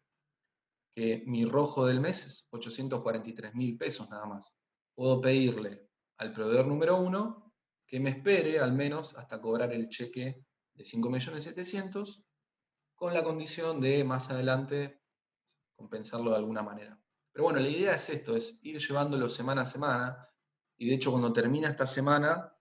que mi rojo del mes es 843.000 pesos nada más. Puedo pedirle al proveedor número 1 que me espere al menos hasta cobrar el cheque de 5.700.000 con la condición de más adelante compensarlo de alguna manera. Pero bueno, la idea es esto, es ir llevándolo semana a semana, y de hecho cuando termina esta semana,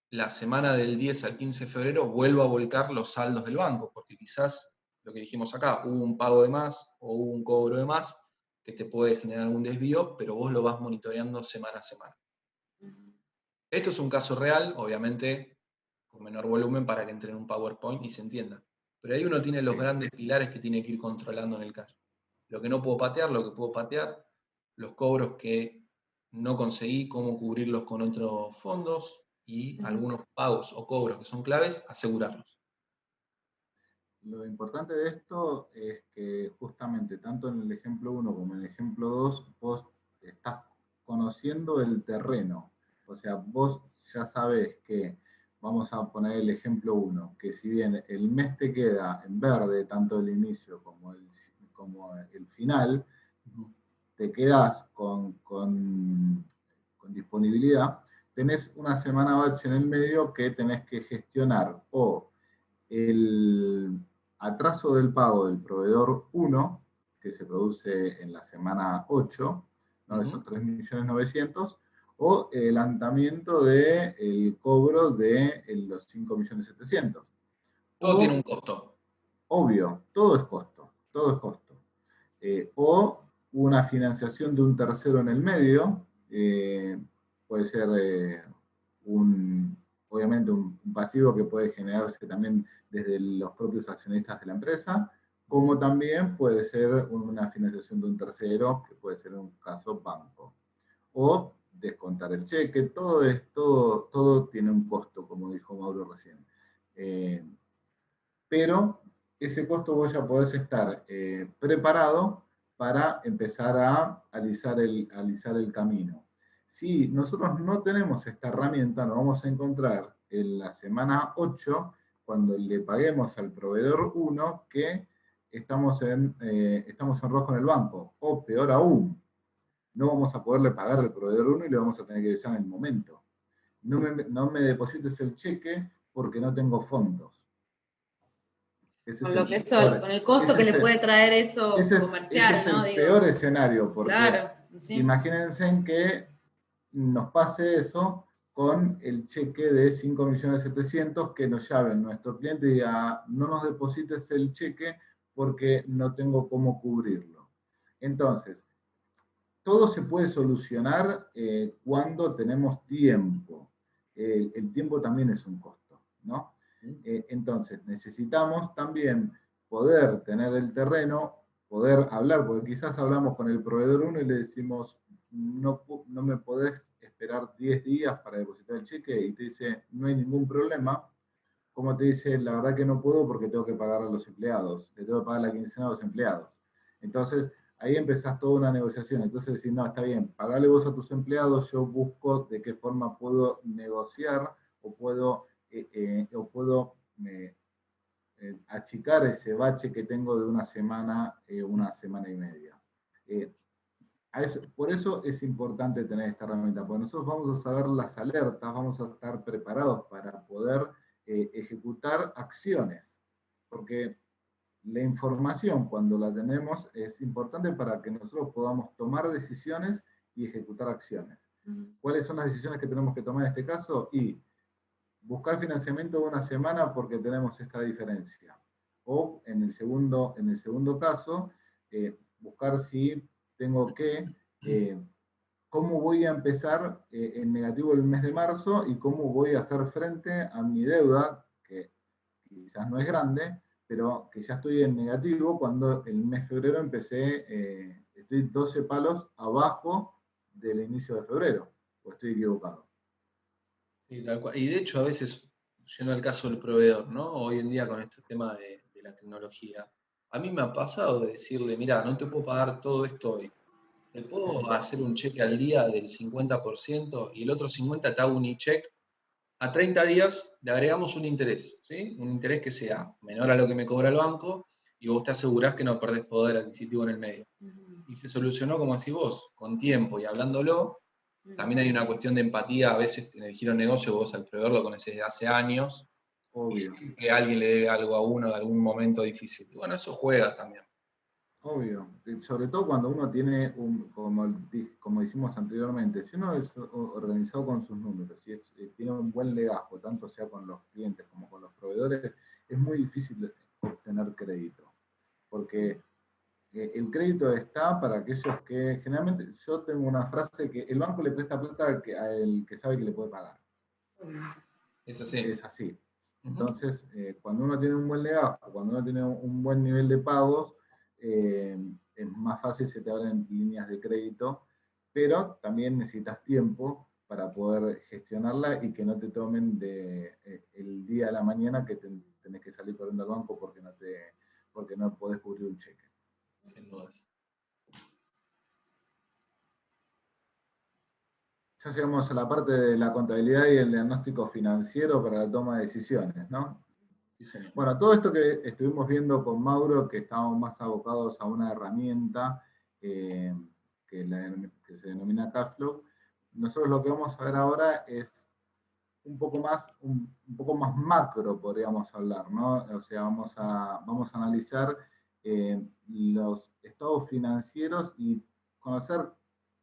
la semana del 10 al 15 de febrero, vuelvo a volcar los saldos del banco, porque quizás, lo que dijimos acá, hubo un pago de más o hubo un cobro de más que te puede generar algún desvío, pero vos lo vas monitoreando semana a semana. Esto es un caso real, obviamente con menor volumen para que entre en un PowerPoint y se entienda. Pero ahí uno tiene los grandes pilares que tiene que ir controlando en el caso. Lo que no puedo patear, lo que puedo patear, los cobros que no conseguí, cómo cubrirlos con otros fondos y algunos pagos o cobros que son claves, asegurarlos. Lo importante de esto es que justamente tanto en el ejemplo 1 como en el ejemplo 2 vos estás conociendo el terreno. O sea, vos ya sabés que, vamos a poner el ejemplo 1, que si bien el mes te queda en verde, tanto el inicio como el final, te quedás con disponibilidad, tenés una semana bache en el medio que tenés que gestionar o el atraso del pago del proveedor 1, que se produce en la semana 8, ¿no? Esos 3.900.000, o el adelantamiento del cobro de los 5.700.000. Todo tiene un costo. Obvio, todo es costo, todo es costo. O una financiación de un tercero en el medio, puede ser obviamente un pasivo que puede generarse también desde los propios accionistas de la empresa, como también puede ser una financiación de un tercero, que puede ser en un caso banco. O descontar el cheque, todo tiene un costo, como dijo Mauro recién. Pero ese costo vos ya podés estar preparado para empezar a alisar el camino. Si nosotros no tenemos esta herramienta, nos vamos a encontrar en la semana 8, cuando le paguemos al proveedor 1, que estamos en rojo en el banco. O peor aún, no vamos a poderle pagar al proveedor 1 y le vamos a tener que avisar en el momento. No me deposites el cheque porque no tengo fondos. Con el costo que le puede traer eso comercial, ese es ¿no? el peor escenario, porque claro, sí. Imagínense en que nos pase eso con el cheque de 5.700.000 que nos llamen nuestro cliente y diga, no nos deposites el cheque porque no tengo cómo cubrirlo. Entonces, todo se puede solucionar cuando tenemos tiempo. El tiempo también es un costo, ¿no? Entonces, necesitamos también poder tener el terreno, poder hablar, porque quizás hablamos con el proveedor 1 y le decimos, no me podés esperar 10 días para depositar el cheque, y te dice, no hay ningún problema. Como te dice, la verdad que no puedo porque tengo que pagar a los empleados, le tengo que pagar la quincena a los empleados. Entonces, ahí empezás toda una negociación. Entonces decís, no, está bien, pagale vos a tus empleados, yo busco de qué forma puedo negociar o puedo achicar ese bache que tengo de una semana y media. Por eso es importante tener esta herramienta, porque nosotros vamos a saber las alertas, vamos a estar preparados para poder ejecutar acciones, porque la información cuando la tenemos es importante para que nosotros podamos tomar decisiones y ejecutar acciones. ¿Cuáles son las decisiones que tenemos que tomar en este caso? Y buscar financiamiento de una semana porque tenemos esta diferencia. O en el segundo caso, buscar si tengo que, cómo voy a empezar en negativo el mes de marzo y cómo voy a hacer frente a mi deuda, que quizás no es grande, pero que ya estoy en negativo cuando el mes de febrero empecé, estoy 12 palos abajo del inicio de febrero, o estoy equivocado. Sí, tal cual. Y de hecho, a veces, yendo al caso del proveedor, ¿no? Hoy en día con este tema de la tecnología, a mí me ha pasado de decirle, mira, no te puedo pagar todo esto hoy. ¿Te puedo hacer un cheque al día del 50% y el otro 50% te hago un e-check? A 30 días le agregamos un interés, ¿sí? Un interés que sea menor a lo que me cobra el banco y vos te asegurás que no perdés poder adquisitivo en el medio. Y se solucionó, como decís vos, con tiempo y hablándolo. También hay una cuestión de empatía, a veces en el giro de negocio vos al proveedor lo conocés desde hace años, y Obvio. siempre que alguien le debe algo a uno de algún momento difícil. Y bueno, eso juega también. Obvio, sobre todo cuando uno tiene, como dijimos anteriormente, si uno es organizado con sus números, si tiene un buen legajo, tanto sea con los clientes como con los proveedores, es muy difícil obtener crédito, porque el crédito está para aquellos que, generalmente, yo tengo una frase que el banco le presta plata al que sabe que le puede pagar. Es así. Es así. Entonces, cuando uno tiene un buen legajo, cuando uno tiene un buen nivel de pagos, es más fácil, se te abren líneas de crédito, pero también necesitas tiempo para poder gestionarla y que no te tomen el día a la mañana que tenés que salir corriendo al banco porque no podés cubrir un cheque. Sin dudas. Ya llegamos a la parte de la contabilidad y el diagnóstico financiero para la toma de decisiones, ¿no? Sí, señor. Bueno, todo esto que estuvimos viendo con Mauro, que estábamos más abocados a una herramienta que se denomina Cashflow, nosotros lo que vamos a ver ahora es un poco más macro, podríamos hablar, ¿no? O sea, vamos a analizar los estados financieros y conocer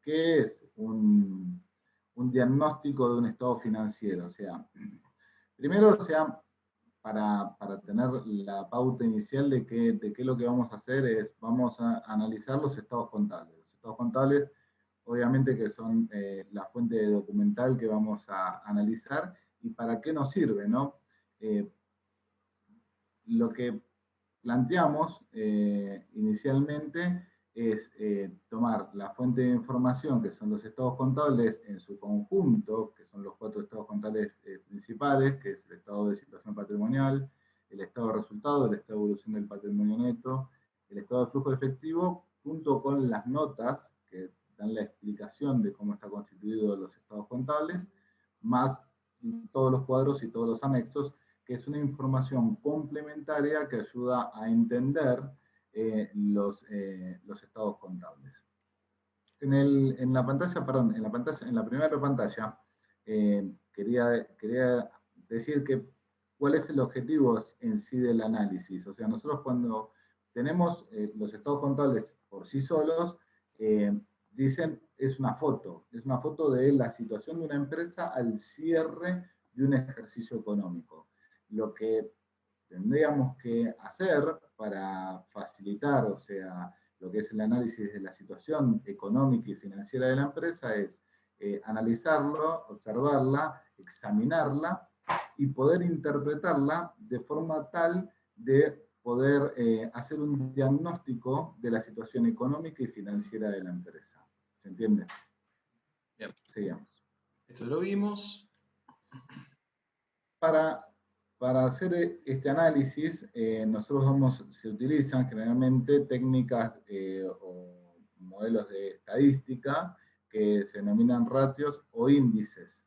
qué es un diagnóstico de un estado financiero. O sea, primero, o sea, para tener la pauta inicial de qué es lo que vamos a hacer, vamos a analizar los estados contables. Los estados contables, obviamente que son la fuente documental que vamos a analizar y para qué nos sirve, ¿no? Lo que planteamos inicialmente es tomar la fuente de información, que son los estados contables en su conjunto, que son los 4 estados contables principales, que es el estado de situación patrimonial, el estado de resultado, el estado de evolución del patrimonio neto, el estado de flujo de efectivo, junto con las notas que dan la explicación de cómo está constituido los estados contables, más todos los cuadros y todos los anexos, que es una información complementaria que ayuda a entender los estados contables. En la primera pantalla, quería decir cuál es el objetivo en sí del análisis. O sea, nosotros cuando tenemos los estados contables por sí solos, dicen, es una foto de la situación de una empresa al cierre de un ejercicio económico. Lo que tendríamos que hacer para facilitar, o sea, lo que es el análisis de la situación económica y financiera de la empresa es analizarlo, observarla, examinarla y poder interpretarla de forma tal de poder hacer un diagnóstico de la situación económica y financiera de la empresa. ¿Se entiende? Bien. Sigamos. Esto lo vimos. Para hacer este análisis, se utilizan generalmente técnicas o modelos de estadística que se denominan ratios o índices.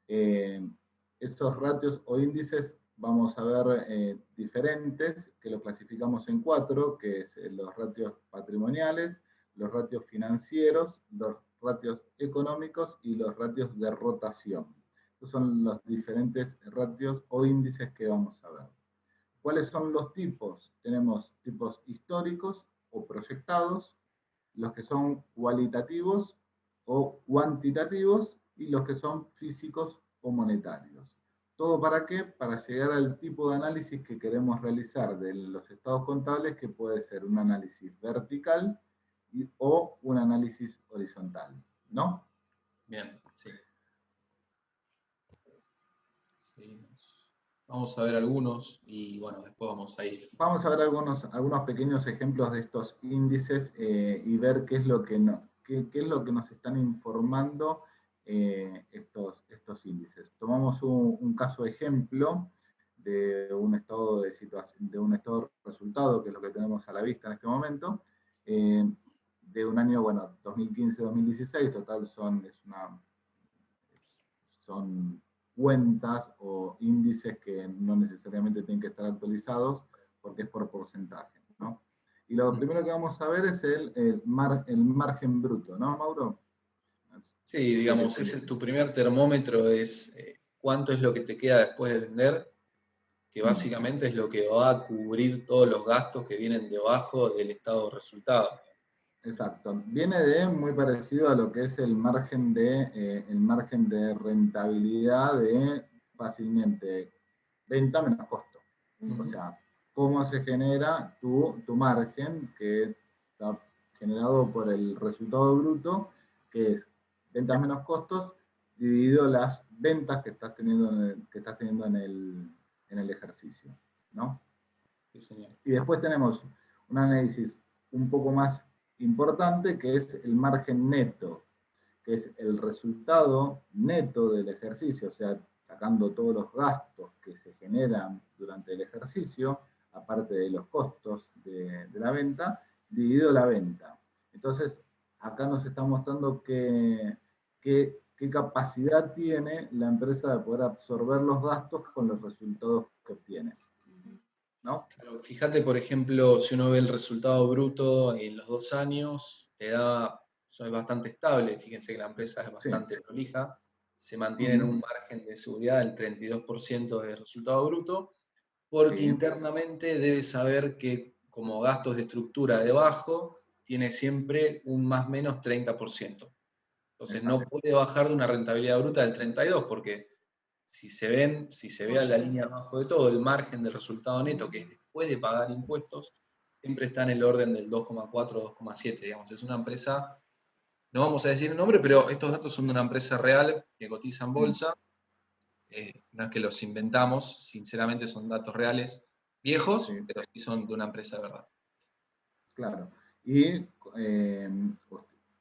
Esos ratios o índices vamos a ver diferentes, que los clasificamos en 4, que es los ratios patrimoniales, los ratios financieros, los ratios económicos y los ratios de rotación. Estos son los diferentes ratios o índices que vamos a ver. ¿Cuáles son los tipos? Tenemos tipos históricos o proyectados, los que son cualitativos o cuantitativos y los que son físicos o monetarios. ¿Todo para qué? Para llegar al tipo de análisis que queremos realizar de los estados contables, que puede ser un análisis vertical o un análisis horizontal, ¿no? Bien, sí. Vamos a ver algunos y bueno, después vamos a ir. Vamos a ver algunos pequeños ejemplos de estos índices y ver qué es lo que nos están informando estos índices. Tomamos un caso ejemplo de un estado de situación, de un estado de resultado, que es lo que tenemos a la vista en este momento, de un año, bueno, 2015-2016, total son cuentas o índices que no necesariamente tienen que estar actualizados porque es por porcentaje, ¿no? Y lo primero que vamos a ver es el margen bruto, ¿no, Mauro? Sí, digamos, tu primer termómetro es cuánto es lo que te queda después de vender, que básicamente es lo que va a cubrir todos los gastos que vienen debajo del estado de resultado. Exacto. Viene muy parecido a lo que es el margen de rentabilidad de fácilmente venta menos costo. O sea, cómo se genera tu margen, que está generado por el resultado bruto, que es ventas menos costos, dividido las ventas que estás teniendo en el ejercicio, ¿no? Sí, señor. Y después tenemos un análisis un poco más importante, que es el margen neto, que es el resultado neto del ejercicio, o sea, sacando todos los gastos que se generan durante el ejercicio, aparte de los costos de la venta, dividido la venta. Entonces, acá nos está mostrando qué capacidad tiene la empresa de poder absorber los gastos con los resultados que obtiene, ¿no? Claro, fíjate, por ejemplo, si uno ve el resultado bruto en los 2 años, eso es bastante estable. Fíjense que la empresa es bastante prolija, se mantiene en un margen de seguridad del 32% de resultado bruto, porque internamente debe saber que como gastos de estructura debajo, tiene siempre un más o menos 30%. Entonces no puede bajar de una rentabilidad bruta del 32%, porque si se ve a la línea abajo de todo, el margen del resultado neto, que es después de pagar impuestos, siempre está en el orden del 2,4, 2,7, digamos. Es una empresa, no vamos a decir el nombre, pero estos datos son de una empresa real que cotiza en bolsa. No es que los inventamos, sinceramente son datos reales, viejos, pero sí son de una empresa de verdad. Claro. Y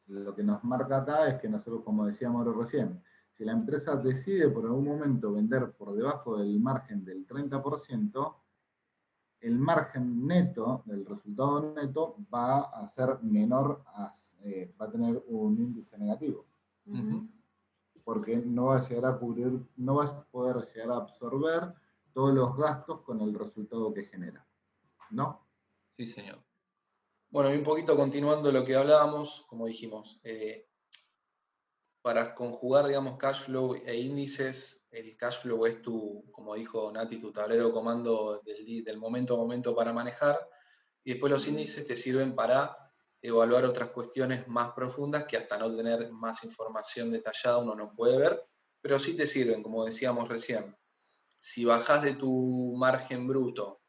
lo que nos marca acá es que nosotros, como decíamos recién, si la empresa decide por algún momento vender por debajo del margen del 30%, el margen neto, del resultado neto, va a ser menor, va a tener un índice negativo. Porque no va a llegar a cubrir, no va a poder llegar a absorber todos los gastos con el resultado que genera, ¿no? Sí, señor. Bueno, y un poquito continuando lo que hablábamos, como dijimos, para conjugar, digamos, cash flow e índices, el cash flow es como dijo Nati, tu tablero de comando del momento a momento para manejar, y después los índices te sirven para evaluar otras cuestiones más profundas que hasta no tener más información detallada uno no puede ver, pero sí te sirven, como decíamos recién. Si bajás de tu margen bruto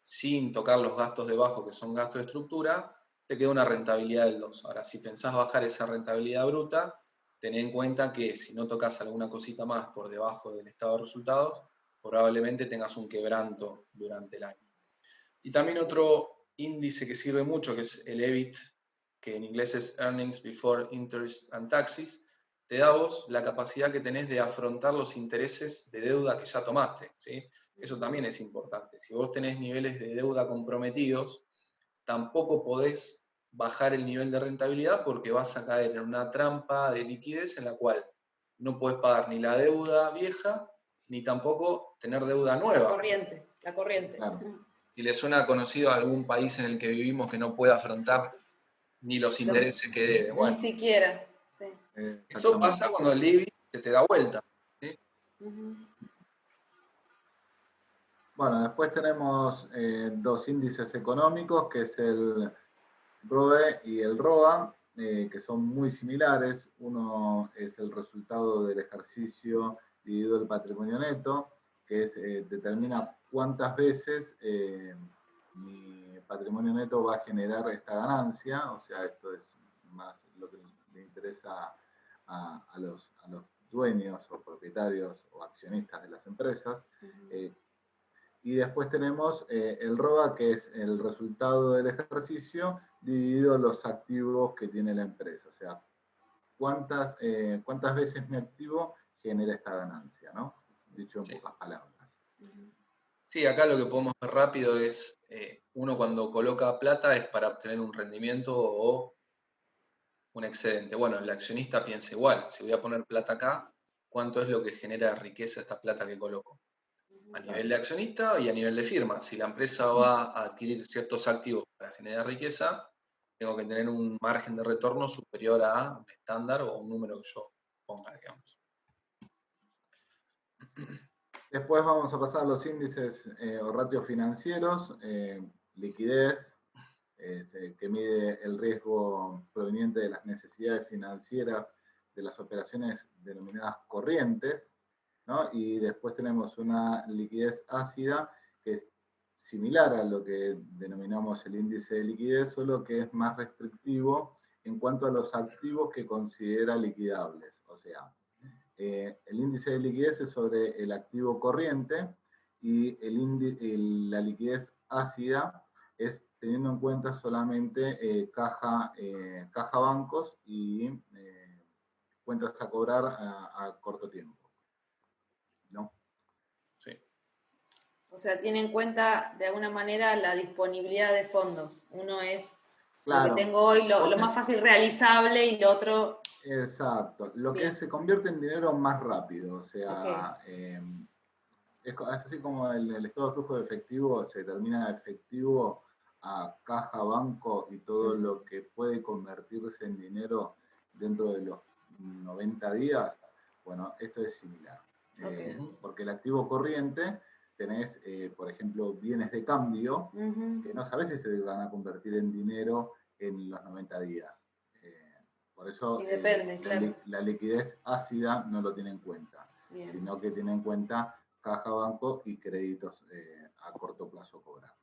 sin tocar los gastos debajo, que son gastos de estructura, te queda una rentabilidad del 2. Ahora, si pensás bajar esa rentabilidad bruta, ten en cuenta que si no tocas alguna cosita más por debajo del estado de resultados, probablemente tengas un quebranto durante el año. Y también otro índice que sirve mucho, que es el EBIT, que en inglés es Earnings Before Interest and Taxes, te da a vos la capacidad que tenés de afrontar los intereses de deuda que ya tomaste, ¿sí? Eso también es importante. Si vos tenés niveles de deuda comprometidos, tampoco podés bajar el nivel de rentabilidad porque vas a caer en una trampa de liquidez en la cual no podés pagar ni la deuda vieja ni tampoco tener deuda La nueva. corriente, la corriente. Claro. ¿Y le suena conocido a algún país en el que vivimos que no puede afrontar ni los intereses que debe? Ni Bueno, siquiera, sí. eso pasa cuando el IBI se te da vuelta. ¿Sí? Bueno, después tenemos dos índices económicos, que es el ROE y el ROA, que son muy similares. Uno es el resultado del ejercicio dividido el patrimonio neto, que determina cuántas veces mi patrimonio neto va a generar esta ganancia. O sea, esto es más lo que le interesa a los dueños o propietarios o accionistas de las empresas. Y después tenemos el ROA, que es el resultado del ejercicio dividido los activos que tiene la empresa. O sea, cuántas veces mi activo genera esta ganancia, ¿no? Dicho en pocas palabras. Sí, acá lo que podemos ver rápido es, uno cuando coloca plata es para obtener un rendimiento o un excedente. Bueno, el accionista piensa igual, si voy a poner plata acá, ¿cuánto es lo que genera riqueza esta plata que coloco? A nivel de accionista y a nivel de firma. Si la empresa va a adquirir ciertos activos para generar riqueza, tengo que tener un margen de retorno superior a un estándar o un número que yo ponga, digamos. Después vamos a pasar a los índices o ratios financieros, liquidez, que mide el riesgo proveniente de las necesidades financieras de las operaciones denominadas corrientes, ¿no? Y después tenemos una liquidez ácida, que es similar a lo que denominamos el índice de liquidez, solo que es más restrictivo en cuanto a los activos que considera liquidables. O sea, el índice de liquidez es sobre el activo corriente y la liquidez ácida es teniendo en cuenta solamente caja bancos y cuentas a cobrar a corto tiempo, ¿no? Sí. O sea, tiene en cuenta de alguna manera la disponibilidad de fondos. Uno es Claro, lo que tengo hoy, lo más fácil realizable, y lo otro... Exacto, lo que Bien. se convierte en dinero más rápido, o sea, Okay. es así como el estado de flujo de efectivo se determina efectivo a caja, banco y todo lo que puede convertirse en dinero dentro de los 90 días. Bueno, esto es similar. Okay. Porque el activo corriente tenés, por ejemplo, bienes de cambio que no sabes si se van a convertir en dinero en los 90 días. Por eso Y depende, claro. la liquidez ácida no lo tiene en cuenta, Bien. sino que tiene en cuenta caja, banco y créditos a corto plazo cobrar.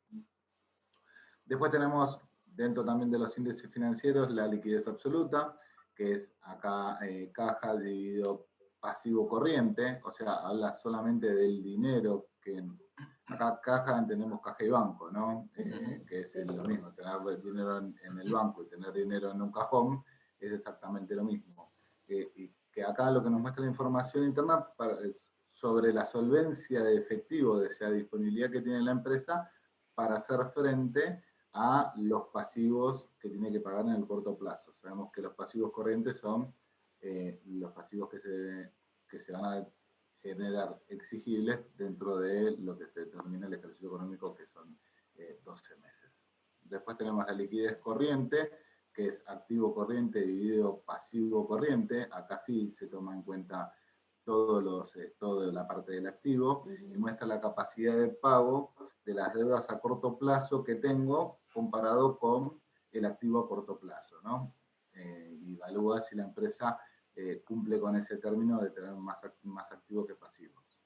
Después tenemos, dentro también de los índices financieros, la liquidez absoluta, que es acá caja dividido pasivo corriente, o sea, habla solamente del dinero que... Acá caja entendemos caja y banco, ¿no? Que es lo mismo, tener dinero en el banco y tener dinero en un cajón es exactamente lo mismo. Y que acá lo que nos muestra la información interna sobre la solvencia de efectivo, de esa disponibilidad que tiene la empresa para hacer frente a los pasivos que tiene que pagar en el corto plazo. Sabemos que los pasivos corrientes son los pasivos que se van a generar exigibles dentro de lo que se determina el ejercicio económico, que son 12 meses. Después tenemos la liquidez corriente, que es activo corriente dividido pasivo corriente. Acá sí se toma en cuenta toda la parte del activo y muestra la capacidad de pago de las deudas a corto plazo que tengo comparado con el activo a corto plazo, ¿no? Y evalúa si la empresa cumple con ese término de tener más activos que pasivos.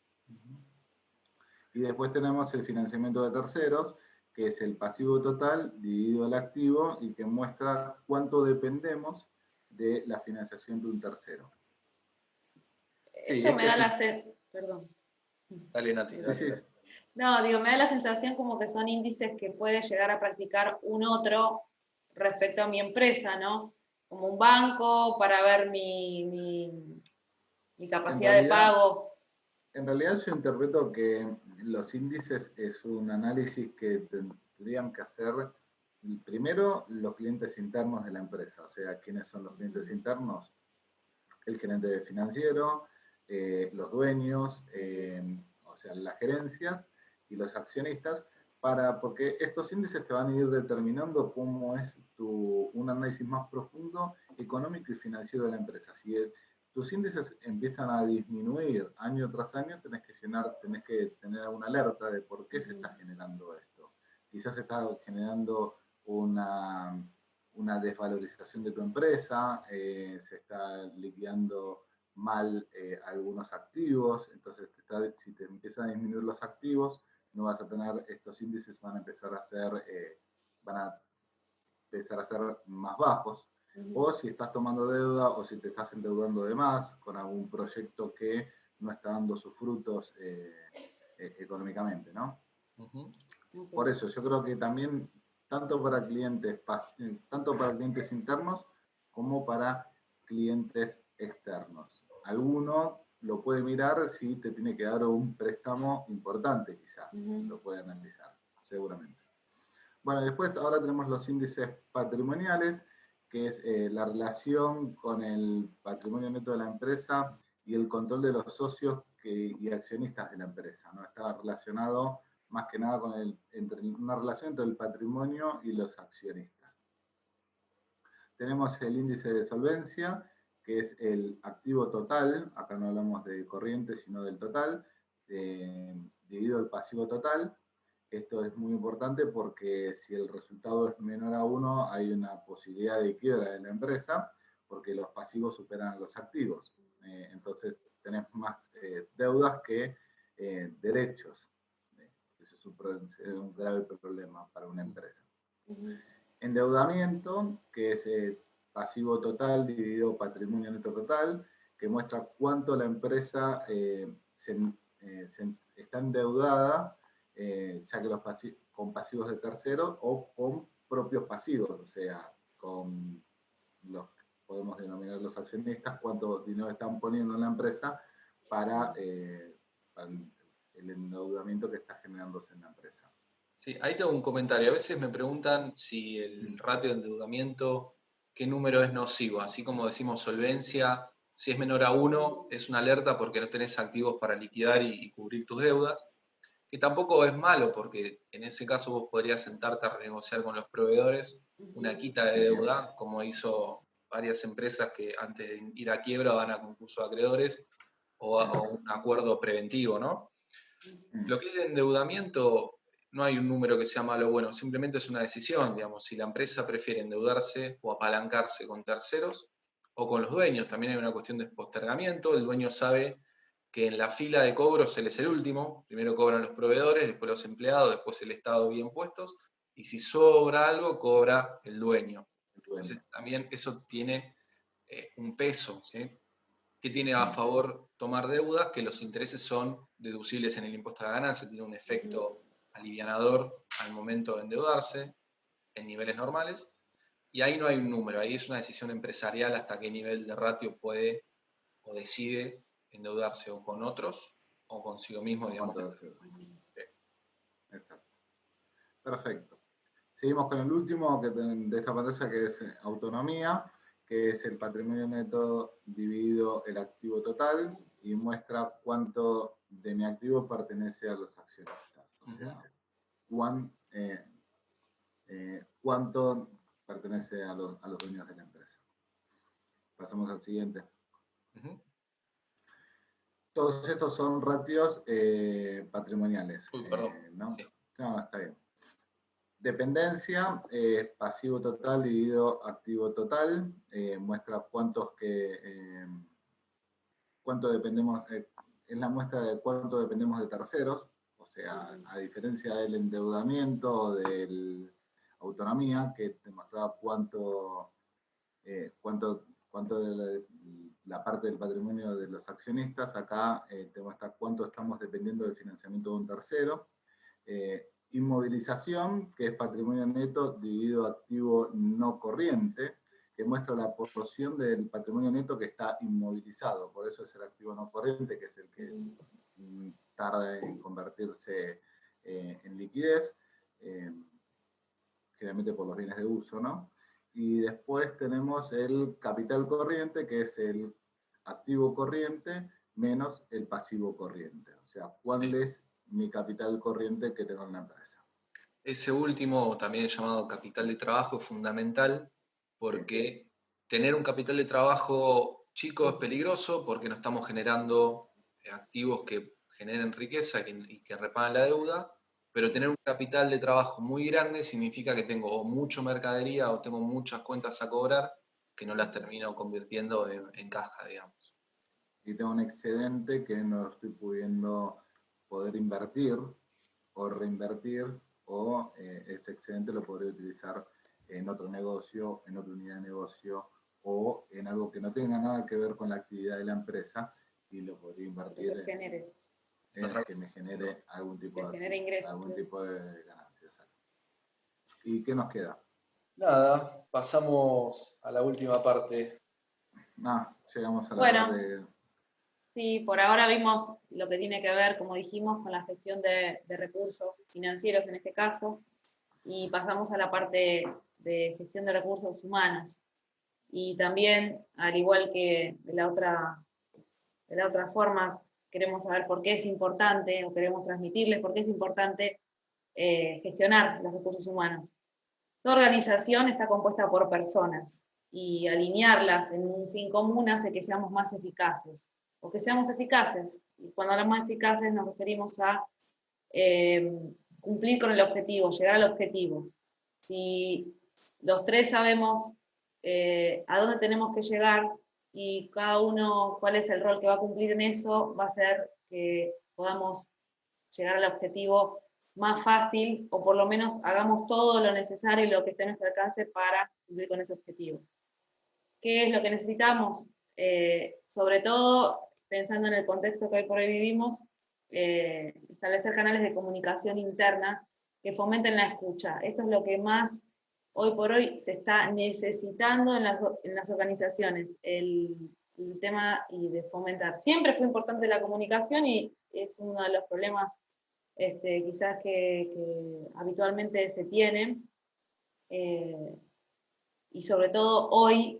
Y después tenemos el financiamiento de terceros, que es el pasivo total dividido el activo y que muestra cuánto dependemos de la financiación de un tercero. Sí, Esto me da la perdón. Dale, Nati, dale. Sí, sí. No, digo, me da la sensación como que son índices que puede llegar a practicar un otro respecto a mi empresa, ¿no? Como un banco para ver mi capacidad de pago. En realidad yo interpreto que los índices es un análisis que tendrían que hacer primero los clientes internos de la empresa. O sea, ¿quiénes son los clientes internos? El gerente financiero, los dueños, o sea, las gerencias y los accionistas, porque estos índices te van a ir determinando cómo es un análisis más profundo, económico y financiero de la empresa. Si tus índices empiezan a disminuir año tras año, tenés que tener alguna alerta de por qué se está generando esto. Quizás se está generando una desvalorización de tu empresa, se está liquidando mal algunos activos, entonces si te empiezan a disminuir los activos, no vas a tener, estos índices van a empezar a ser más bajos, o si estás tomando deuda o si te estás endeudando de más con algún proyecto que no está dando sus frutos económicamente, ¿no? Por eso yo creo que también tanto para clientes internos como para clientes externos. Alguno lo puede mirar si te tiene que dar un préstamo importante, quizás. Lo puede analizar, seguramente. Bueno, después ahora tenemos los índices patrimoniales, que es la relación con el patrimonio neto de la empresa y el control de los socios y accionistas de la empresa, ¿no? Está relacionado más que nada con una relación entre el patrimonio y los accionistas. Tenemos el índice de solvencia, que es el activo total, acá no hablamos de corriente, sino del total, dividido el pasivo total. Esto es muy importante porque si el resultado es menor a 1, hay una posibilidad de quiebra de la empresa, porque los pasivos superan a los activos. Entonces tenés más deudas que derechos. Ese es un grave problema para una empresa. Endeudamiento, que es pasivo total dividido patrimonio neto total, que muestra cuánto la empresa está endeudada, ya que con pasivos de terceros o con propios pasivos, o sea, con los que podemos denominar los accionistas, cuánto dinero están poniendo en la empresa para el endeudamiento que está generándose en la empresa. Sí, ahí tengo un comentario. A veces me preguntan si el ratio de endeudamiento, qué número es nocivo. Así como decimos solvencia, si es menor a 1, es una alerta porque no tenés activos para liquidar y cubrir tus deudas. Que tampoco es malo, porque en ese caso vos podrías sentarte a renegociar con los proveedores una quita de deuda, como hizo varias empresas que antes de ir a quiebra van a concurso de acreedores o un acuerdo preventivo, ¿no? Lo que es de endeudamiento, no hay un número que sea malo o bueno, simplemente es una decisión, digamos, si la empresa prefiere endeudarse o apalancarse con terceros o con los dueños, también hay una cuestión de postergamiento, el dueño sabe que en la fila de cobros él es el último, primero cobran los proveedores, después los empleados, después el Estado bien puestos, y si sobra algo, cobra el dueño. Entonces también eso tiene un peso, ¿sí? ¿Qué tiene a favor tomar deudas? Que los intereses son deducibles en el impuesto a la ganancia, tiene un efecto alivianador al momento de endeudarse en niveles normales, y ahí no hay un número, ahí es una decisión empresarial hasta qué nivel de ratio puede o decide endeudarse o con otros o consigo mismo, digamos. Exacto. Perfecto. Seguimos con el último de esta pantalla, que es autonomía, que es el patrimonio neto dividido el activo total, y muestra cuánto de mi activo pertenece a los accionistas. O sea, cuánto pertenece a los dueños de la empresa. Pasamos al siguiente. Todos estos son ratios patrimoniales. Uy, perdón. ¿No? Sí. No, está bien. Dependencia, pasivo total dividido activo total, muestra cuánto dependemos, es la muestra de cuánto dependemos de terceros, o sea, a diferencia del endeudamiento, de la autonomía, que te mostraba cuánto de la parte del patrimonio de los accionistas, acá te muestra cuánto estamos dependiendo del financiamiento de un tercero. Inmovilización, que es patrimonio neto dividido activo no corriente, que muestra la porción del patrimonio neto que está inmovilizado. Por eso es el activo no corriente, que es el que tarda en convertirse en liquidez, generalmente por los bienes de uso, ¿no? Y después tenemos el capital corriente, que es el activo corriente menos el pasivo corriente. O sea, ¿cuál es mi capital corriente que tengo en la empresa? Ese último, también llamado capital de trabajo, es fundamental porque tener un capital de trabajo chico es peligroso porque no estamos generando activos que generen riqueza y que repaguen la deuda, pero tener un capital de trabajo muy grande significa que tengo o mucho mercadería o tengo muchas cuentas a cobrar que no las termino convirtiendo en caja, digamos. Y tengo un excedente que no estoy pudiendo poder invertir o reinvertir, o ese excedente lo podría utilizar en otro negocio, en otra unidad de negocio, o en algo que no tenga nada que ver con la actividad de la empresa, y lo podría invertir en que me genere algún tipo de ganancias. ¿Y qué nos queda? Nada, pasamos a la última parte. Llegamos a la Bueno, parte... sí, por ahora vimos lo que tiene que ver, como dijimos, con la gestión de recursos financieros en este caso, y pasamos a la parte de gestión de recursos humanos. Y también, al igual que de la otra forma, queremos saber por qué es importante, o queremos transmitirles por qué es importante gestionar los recursos humanos. Toda organización está compuesta por personas, y alinearlas en un fin común hace que seamos más eficaces, o que seamos eficaces. Y cuando hablamos de eficaces nos referimos a cumplir con el objetivo, llegar al objetivo. Si los tres sabemos a dónde tenemos que llegar y cada uno cuál es el rol que va a cumplir en eso, va a hacer que podamos llegar al objetivo más fácil, o por lo menos hagamos todo lo necesario y lo que esté a nuestro alcance para cumplir con ese objetivo. ¿Qué es lo que necesitamos? Sobre todo, pensando en el contexto que hoy por hoy vivimos, establecer canales de comunicación interna que fomenten la escucha. Esto es lo que más hoy por hoy se está necesitando en las organizaciones, el tema y de fomentar. Siempre fue importante la comunicación y es uno de los problemas quizás que habitualmente se tienen, y sobre todo hoy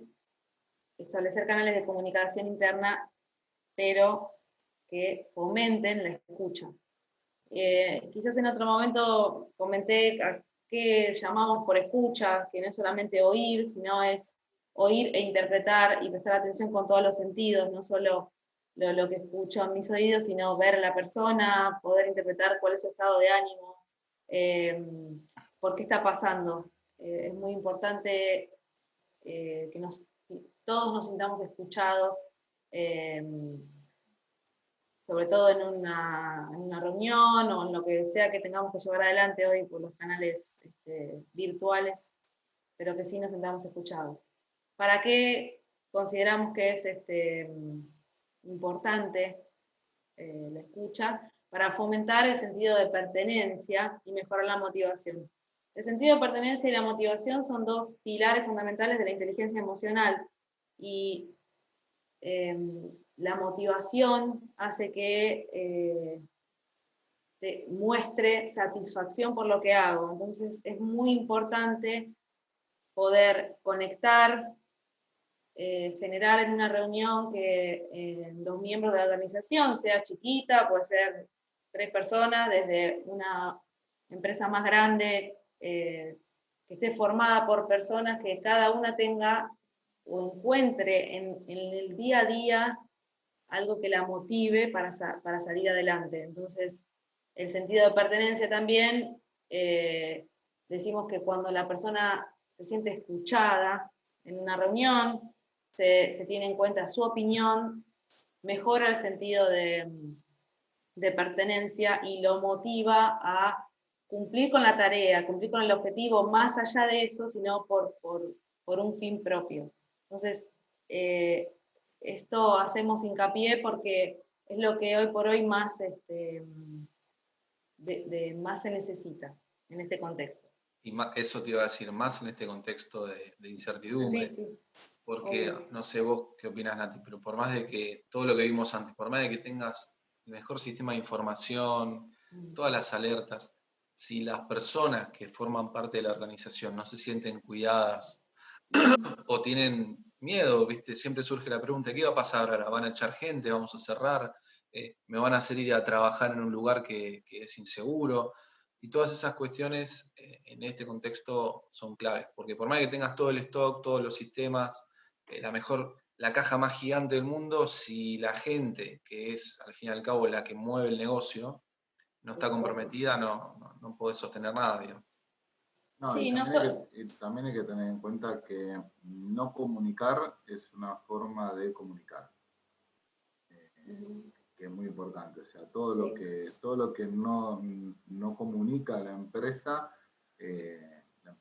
establecer canales de comunicación interna, pero que fomenten la escucha. Quizás en otro momento comenté a qué llamamos por escucha, que no es solamente oír, sino es oír e interpretar y prestar atención con todos los sentidos, no solo lo que escucho en mis oídos, sino ver a la persona, poder interpretar cuál es su estado de ánimo, por qué está pasando. Es muy importante que todos nos sintamos escuchados, sobre todo en una reunión o en lo que sea que tengamos que llevar adelante hoy por los canales virtuales, pero que sí nos sintamos escuchados. ¿Para qué consideramos que es importante la escucha? Para fomentar el sentido de pertenencia y mejorar la motivación. El sentido de pertenencia y la motivación son dos pilares fundamentales de la inteligencia emocional, y la motivación hace que te muestre satisfacción por lo que hago. Entonces es muy importante poder conectar, generar en una reunión que los miembros de la organización, sea chiquita, puede ser 3 personas, desde una empresa más grande, que esté formada por personas que cada una tenga o encuentre en el día a día algo que la motive para salir adelante. Entonces, el sentido de pertenencia también, decimos que cuando la persona se siente escuchada en una reunión, se tiene en cuenta su opinión, mejora el sentido de pertenencia y lo motiva a cumplir con la tarea, cumplir con el objetivo, más allá de eso, sino por un fin propio. Entonces, esto hacemos hincapié porque es lo que hoy por hoy más, más se necesita en este contexto. Y eso te iba a decir, más en este contexto de incertidumbre. Sí, sí. Porque, no sé vos qué opinas, Nati, pero por más de que todo lo que vimos antes, por más de que tengas el mejor sistema de información, todas las alertas, si las personas que forman parte de la organización no se sienten cuidadas o tienen miedo, ¿viste? Siempre surge la pregunta, ¿qué va a pasar ahora? ¿Van a echar gente? ¿Vamos a cerrar? ¿Me van a hacer ir a trabajar en un lugar que es inseguro? Y todas esas cuestiones en este contexto son claves, porque por más que tengas todo el stock, todos los sistemas, la caja más gigante del mundo, si la gente, que es al fin y al cabo la que mueve el negocio, no está comprometida, no podés sostener nada, digamos. No, Sí, no solo. y también hay que tener en cuenta que no comunicar es una forma de comunicar, que es muy importante. O sea, todo lo que no comunica la empresa, la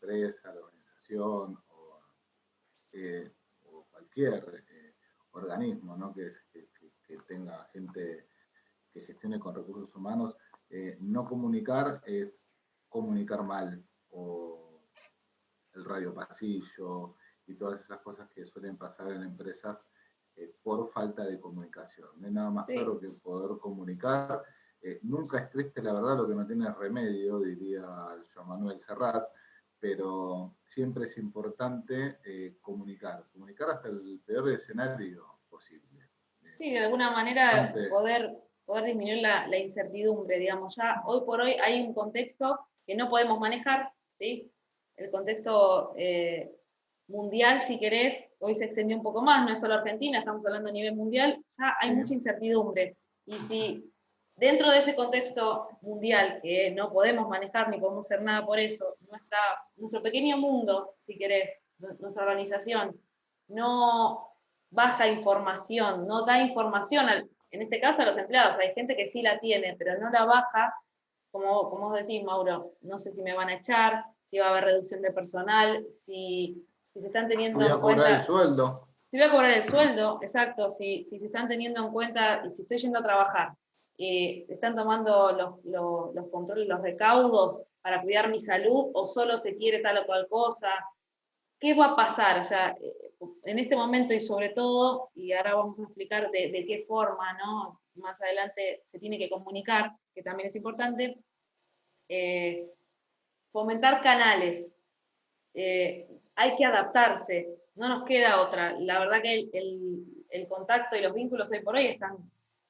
organización o cualquier organismo, ¿no? Que tenga gente que gestione con recursos humanos, no comunicar es comunicar mal, o el radio pasillo y todas esas cosas que suelen pasar en empresas por falta de comunicación. No hay nada más claro que poder comunicar. Nunca es triste, la verdad, lo que no tiene remedio, diría Joan Manuel Serrat, pero siempre es importante comunicar hasta el peor escenario posible. Sí, de alguna manera poder disminuir la incertidumbre, digamos. Ya hoy por hoy hay un contexto que no podemos manejar, ¿sí? El contexto mundial, si querés, hoy se extendió un poco más, no es solo Argentina, estamos hablando a nivel mundial, ya hay mucha incertidumbre. Y si dentro de ese contexto mundial, que no podemos manejar ni podemos hacer nada por eso, nuestro pequeño mundo, si querés, nuestra organización, no baja información, no da información, en este caso a los empleados, hay gente que sí la tiene, pero no la baja, como vos decís, Mauro, no sé si me van a echar, si va a haber reducción de personal, si se están teniendo voy en a cobrar el cuenta... sueldo. Si voy a cobrar el sueldo, exacto, si se están teniendo en cuenta, y si estoy yendo a trabajar, están tomando los controles, los recaudos para cuidar mi salud, o solo se quiere tal o cual cosa, ¿qué va a pasar? O sea, en este momento y sobre todo, y ahora vamos a explicar de qué forma, ¿no? Más adelante se tiene que comunicar, que también es importante, fomentar canales, hay que adaptarse, no nos queda otra. La verdad que el contacto y los vínculos hoy por hoy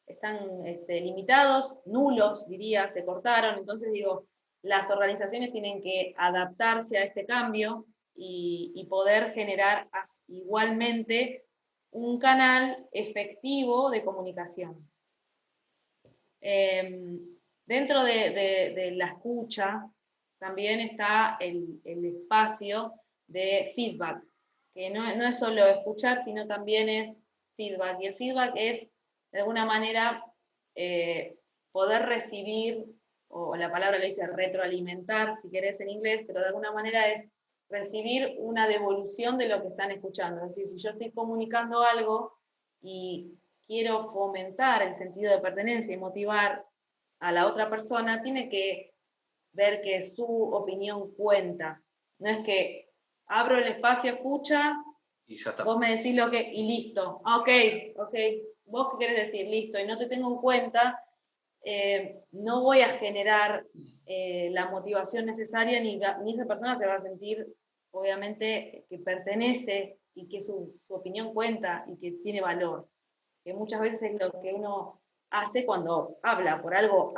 están limitados, nulos, diría, se cortaron, entonces digo, las organizaciones tienen que adaptarse a este cambio y poder generar igualmente un canal efectivo de comunicación. Dentro de la escucha también está el espacio de feedback, que no es solo escuchar, sino también es feedback. Y el feedback es, de alguna manera, poder recibir, o la palabra le dice retroalimentar, si querés en inglés, pero de alguna manera es recibir una devolución de lo que están escuchando. Es decir, si yo estoy comunicando algo y quiero fomentar el sentido de pertenencia y motivar a la otra persona, tiene que ver que su opinión cuenta. No es que abro el espacio, escucha, y ya está. Vos me decís lo que, y listo. Ok, vos qué querés decir, listo, y no te tengo en cuenta, no voy a generar la motivación necesaria, ni esa persona se va a sentir, obviamente, que pertenece y que su opinión cuenta y que tiene valor. Que muchas veces es lo que uno hace cuando habla, por algo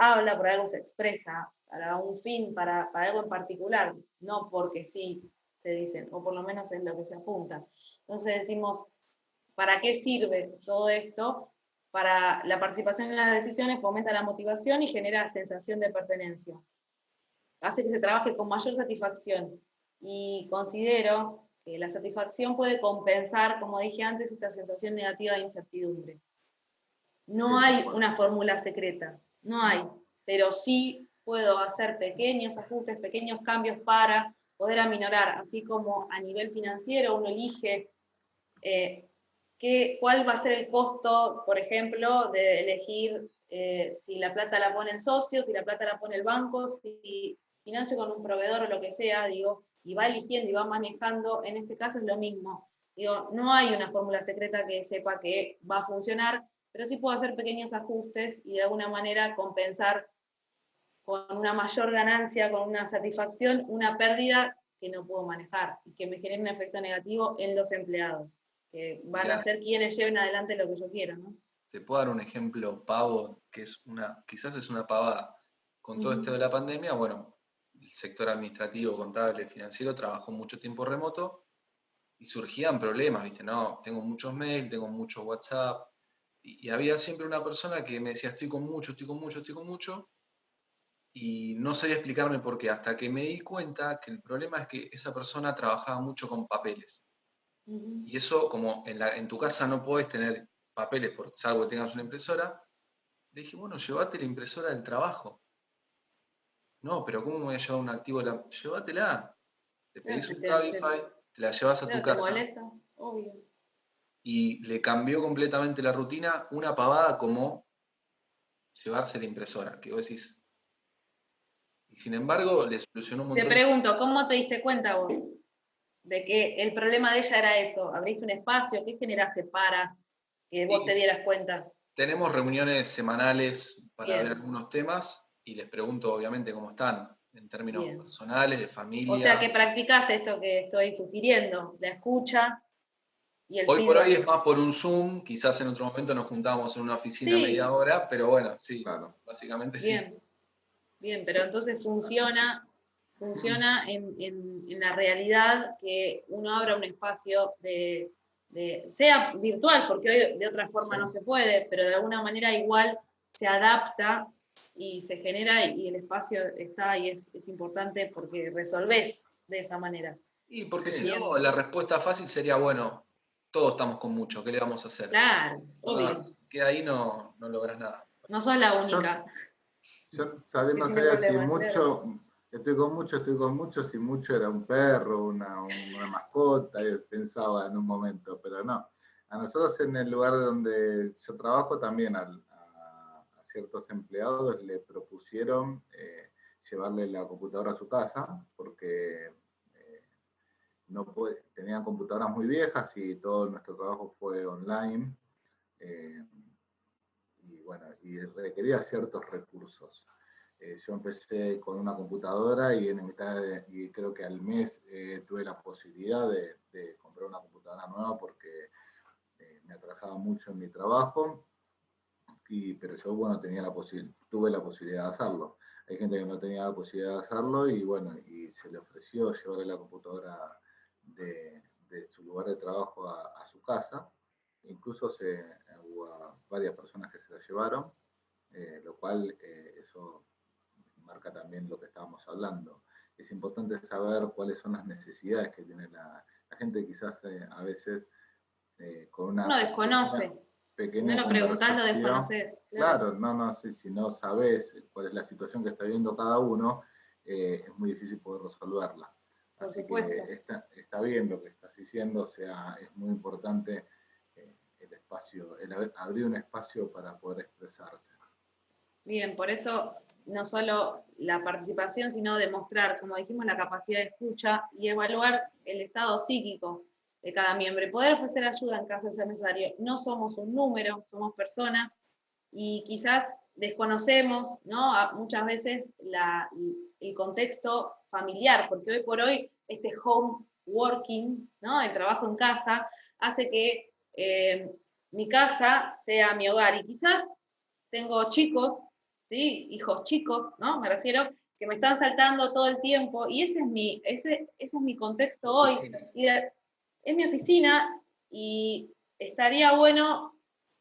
se expresa, para un fin, para algo en particular, no porque sí se dicen, o por lo menos es lo que se apunta. Entonces decimos, ¿para qué sirve todo esto? Para la participación en las decisiones fomenta la motivación y genera sensación de pertenencia. Hace que se trabaje con mayor satisfacción. Y considero que la satisfacción puede compensar, como dije antes, esta sensación negativa de incertidumbre. No hay una fórmula secreta, no hay, pero sí puedo hacer pequeños ajustes, pequeños cambios para poder aminorar, así como a nivel financiero uno elige cuál va a ser el costo, por ejemplo, de elegir si la plata la pone el socio, si la plata la pone el banco, si financio con un proveedor o lo que sea, digo, y va eligiendo y va manejando, en este caso es lo mismo. Digo, no hay una fórmula secreta que sepa que va a funcionar, pero sí puedo hacer pequeños ajustes y de alguna manera compensar con una mayor ganancia, con una satisfacción, una pérdida que no puedo manejar y que me genere un efecto negativo en los empleados. que van Mirá, a ser quienes lleven adelante lo que yo quiero, ¿no? te puedo dar un ejemplo pavo, que es quizás es una pavada. Con todo esto de la pandemia, bueno, el sector administrativo, contable, financiero trabajó mucho tiempo remoto y surgían problemas, ¿viste? No, tengo muchos mails, tengo muchos WhatsApp, y había siempre una persona que me decía, estoy con mucho, estoy con mucho, estoy con mucho, y no sabía explicarme por qué, hasta que me di cuenta que el problema es que esa persona trabajaba mucho con papeles. Y eso, como en tu casa no podés tener papeles, salvo que tengas una impresora, le dije, bueno, llévate la impresora del trabajo. No, pero ¿cómo me voy a llevar un activo? Llévatela. Te Claro, pedís un Cabify, te la llevas a tu claro, te casa, molesta, obvio. y le cambió completamente la rutina, una pavada como llevarse la impresora, que vos decís. Y sin embargo, le solucionó un Te montón. pregunto, ¿cómo te diste cuenta vos de que el problema de ella era eso? ¿Abriste un espacio? ¿Qué generaste para que vos Y te dieras cuenta? tenemos reuniones semanales para ver Bien, algunos temas y les pregunto obviamente cómo están en términos bien. personales, de O sea que familia. practicaste esto que estoy sugiriendo, la escucha y el Hoy por hoy feedback. es más por un Zoom, quizás en otro momento nos juntábamos en una oficina Sí, media hora, pero bueno, sí, Claro. básicamente sí. bien, bien, pero entonces funciona en la realidad que uno abra un espacio sea virtual, porque hoy de otra forma Sí. no se puede, pero de alguna manera igual se adapta y se genera y el espacio está y es importante porque resolvés de esa manera. Y porque Sí, si Bien, no, la respuesta fácil sería, bueno, todos estamos con mucho, ¿qué le vamos a hacer? claro, No, obvio. que ahí no logras nada. No sos la yo, única que no tiene sabía si problemas, claro. mucho, estoy con mucho, si mucho era un perro, una mascota, pensaba en un momento, pero no. A nosotros en el lugar donde yo trabajo también a ciertos empleados le propusieron llevarle la computadora a su casa porque tenían computadoras muy viejas y todo nuestro trabajo fue online. eh, y bueno, y requería ciertos recursos. Yo empecé con una computadora y y creo que al mes tuve la posibilidad de comprar una computadora nueva porque me atrasaba mucho en mi trabajo, pero yo, bueno, tuve la posibilidad de hacerlo. Hay gente que no tenía la posibilidad de hacerlo y bueno, y se le ofreció llevarle la computadora de su lugar de trabajo a su casa. Incluso hubo varias personas que se la llevaron, lo cual eso marca también lo que estábamos hablando. Es importante saber cuáles son las necesidades que tiene la gente, quizás a veces con Uno una desconoce. Si no pequeña lo preguntás, lo conversación. desconoces, claro. Claro, no, si no sabes cuál es la situación que está viviendo cada uno, es muy difícil poder resolverla. Por Así que supuesto. está bien lo que estás diciendo, o sea, es muy importante abrir un espacio para poder expresarse. Bien, por eso no solo la participación, sino demostrar, como dijimos, la capacidad de escucha y evaluar el estado psíquico de cada miembro y poder ofrecer ayuda en caso de ser necesario. No somos un número, somos personas y quizás desconocemos, ¿no? Muchas veces el contexto familiar, porque hoy por hoy este home working, ¿no? El trabajo en casa, hace que mi casa sea mi hogar y quizás tengo chicos, ¿sí? Hijos chicos, ¿no? Me refiero que me están saltando todo el tiempo y ese es mi contexto hoy. Es mi oficina y estaría bueno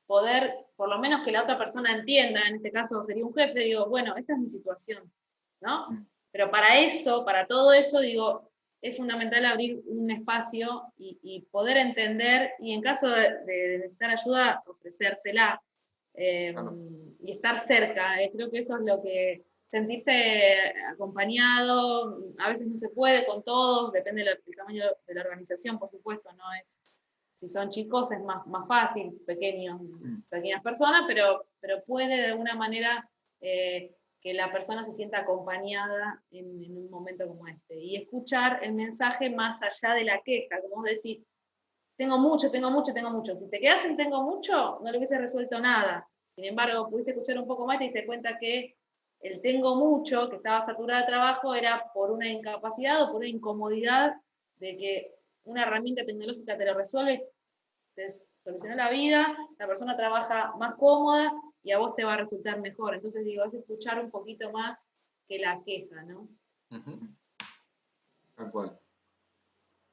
poder, por lo menos que la otra persona entienda, en este caso sería un jefe, digo, bueno, esta es mi situación, ¿no? Pero para eso, para todo eso, digo, es fundamental abrir un espacio y poder entender y en caso de necesitar ayuda, ofrecérsela Claro. y estar cerca. Creo que eso es lo que sentirse acompañado, a veces no se puede con todos, depende del tamaño de la organización, por supuesto, no es, si son chicos es más fácil, pequeñas personas, pero puede de alguna manera que la persona se sienta acompañada en un momento como este. Y escuchar el mensaje más allá de la queja, como vos decís, tengo mucho, tengo mucho, tengo mucho. Si te quedas en tengo mucho, no le hubiese resuelto nada. Sin embargo, pudiste escuchar un poco más y te diste cuenta que el tengo mucho, que estaba saturado de trabajo, era por una incapacidad o por una incomodidad de que una herramienta tecnológica te lo resuelve te soluciona la vida, la persona trabaja más cómoda y a vos te va a resultar mejor. Entonces digo, es escuchar un poquito más que la queja, ¿no? Tal cual.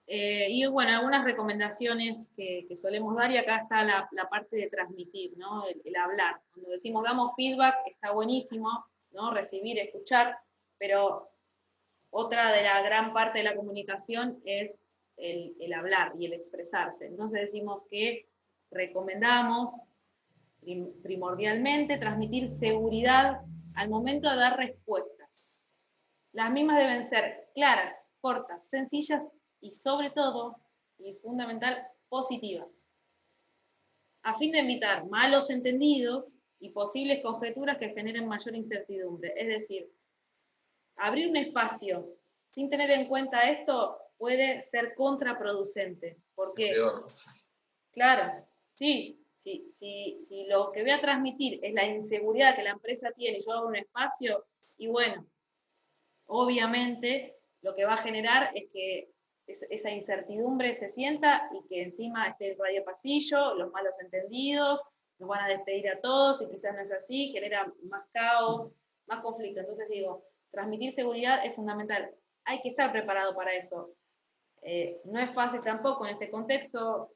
Y bueno, algunas recomendaciones que solemos dar, y acá está la parte de transmitir, ¿no? El hablar. Cuando decimos damos feedback, está buenísimo, ¿no? Recibir, escuchar, pero otra de la gran parte de la comunicación es el hablar y el expresarse. Entonces decimos que recomendamos primordialmente transmitir seguridad al momento de dar respuestas. Las mismas deben ser claras, cortas, sencillas y sobre todo, y fundamental, positivas, a fin de evitar malos entendidos y posibles conjeturas que generen mayor incertidumbre. Es decir, abrir un espacio sin tener en cuenta esto puede ser contraproducente. ¿Por qué? Peor. Claro, sí. Si lo que voy a transmitir es la inseguridad que la empresa tiene y yo hago un espacio, y bueno, obviamente lo que va a generar es que esa incertidumbre se sienta y que encima esté el radio pasillo, los malos entendidos, nos van a despedir a todos y quizás no es así, genera más caos, más conflicto. Entonces digo, transmitir seguridad es fundamental. Hay que estar preparado para eso. No es fácil tampoco en este contexto,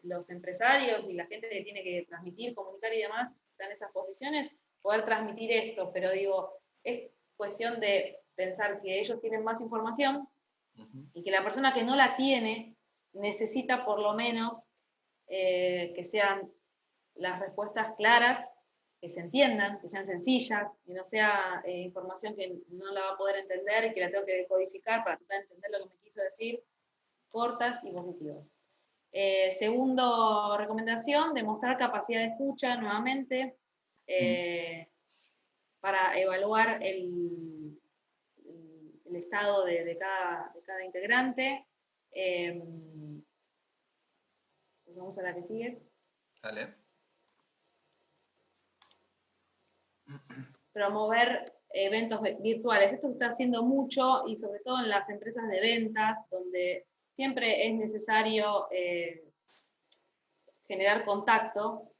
los empresarios y la gente que tiene que transmitir, comunicar y demás, están en esas posiciones, poder transmitir esto, pero digo, es cuestión de pensar que ellos tienen más información y que la persona que no la tiene necesita por lo menos que sean las respuestas claras, que se entiendan, que sean sencillas, y no sea información que no la va a poder entender y que la tengo que decodificar para tratar de entender lo que me quiso decir, cortas y positivas. Segundo recomendación, demostrar capacidad de escucha nuevamente para evaluar el estado de cada integrante. Pues vamos a la que sigue. Dale. Promover eventos virtuales. Esto se está haciendo mucho y sobre todo en las empresas de ventas, donde siempre es necesario generar contacto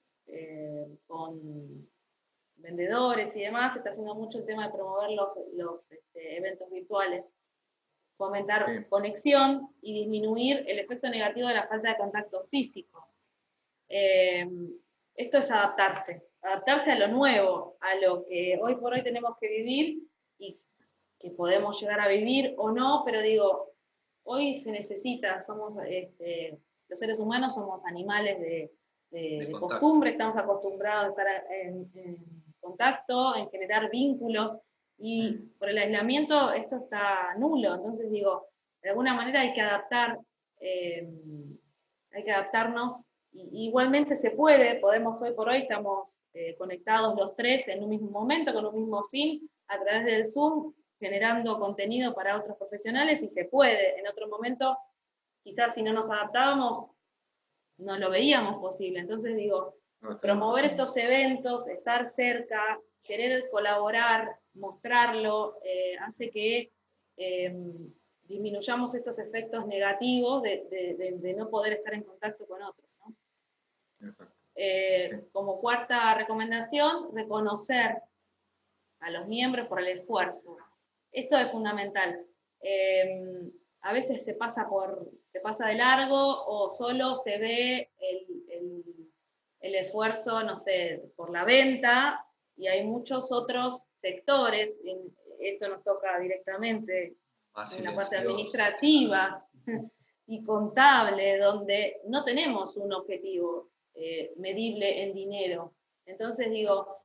con vendedores y demás. Se está haciendo mucho el tema de promover los eventos virtuales, fomentar conexión y disminuir el efecto negativo de la falta de contacto físico. Esto es adaptarse a lo nuevo, a lo que hoy por hoy tenemos que vivir y que podemos llegar a vivir o no, pero digo, hoy se necesita, somos los seres humanos somos animales de costumbre, estamos acostumbrados a estar en contacto, en generar vínculos, y por el aislamiento esto está nulo. Entonces digo, de alguna manera hay que adaptarnos. Y igualmente se puede, podemos hoy por hoy, estamos conectados los tres en un mismo momento, con un mismo fin, a través del Zoom, generando contenido para otros profesionales, y se puede. En otro momento, quizás si no nos adaptábamos, no lo veíamos posible. Entonces digo, promover estos eventos, estar cerca, querer colaborar, mostrarlo, hace que disminuyamos estos efectos negativos de no poder estar en contacto con otros, ¿no? Como cuarta recomendación, reconocer a los miembros por el esfuerzo. Esto es fundamental. A veces se pasa de largo o solo se ve el esfuerzo, no sé, por la venta, y hay muchos otros sectores, esto nos toca directamente en la parte administrativa y contable, donde no tenemos un objetivo medible en dinero. Entonces digo,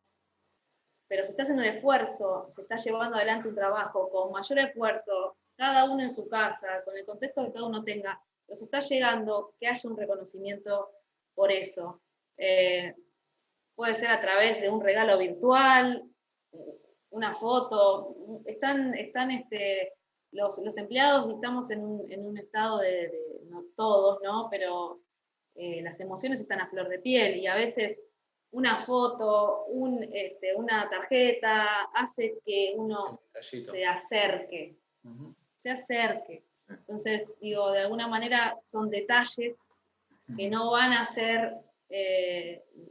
pero se está haciendo un esfuerzo, se está llevando adelante un trabajo con mayor esfuerzo, cada uno en su casa, con el contexto que cada uno tenga, pero se está llegando que haya un reconocimiento por eso. Puede ser a través de un regalo virtual, una foto. Los empleados estamos en un estado no todos, ¿no? Pero las emociones están a flor de piel, y a veces una foto, una tarjeta, hace que uno se acerque. Se acerque. Entonces, digo, de alguna manera son detalles que no van a ser,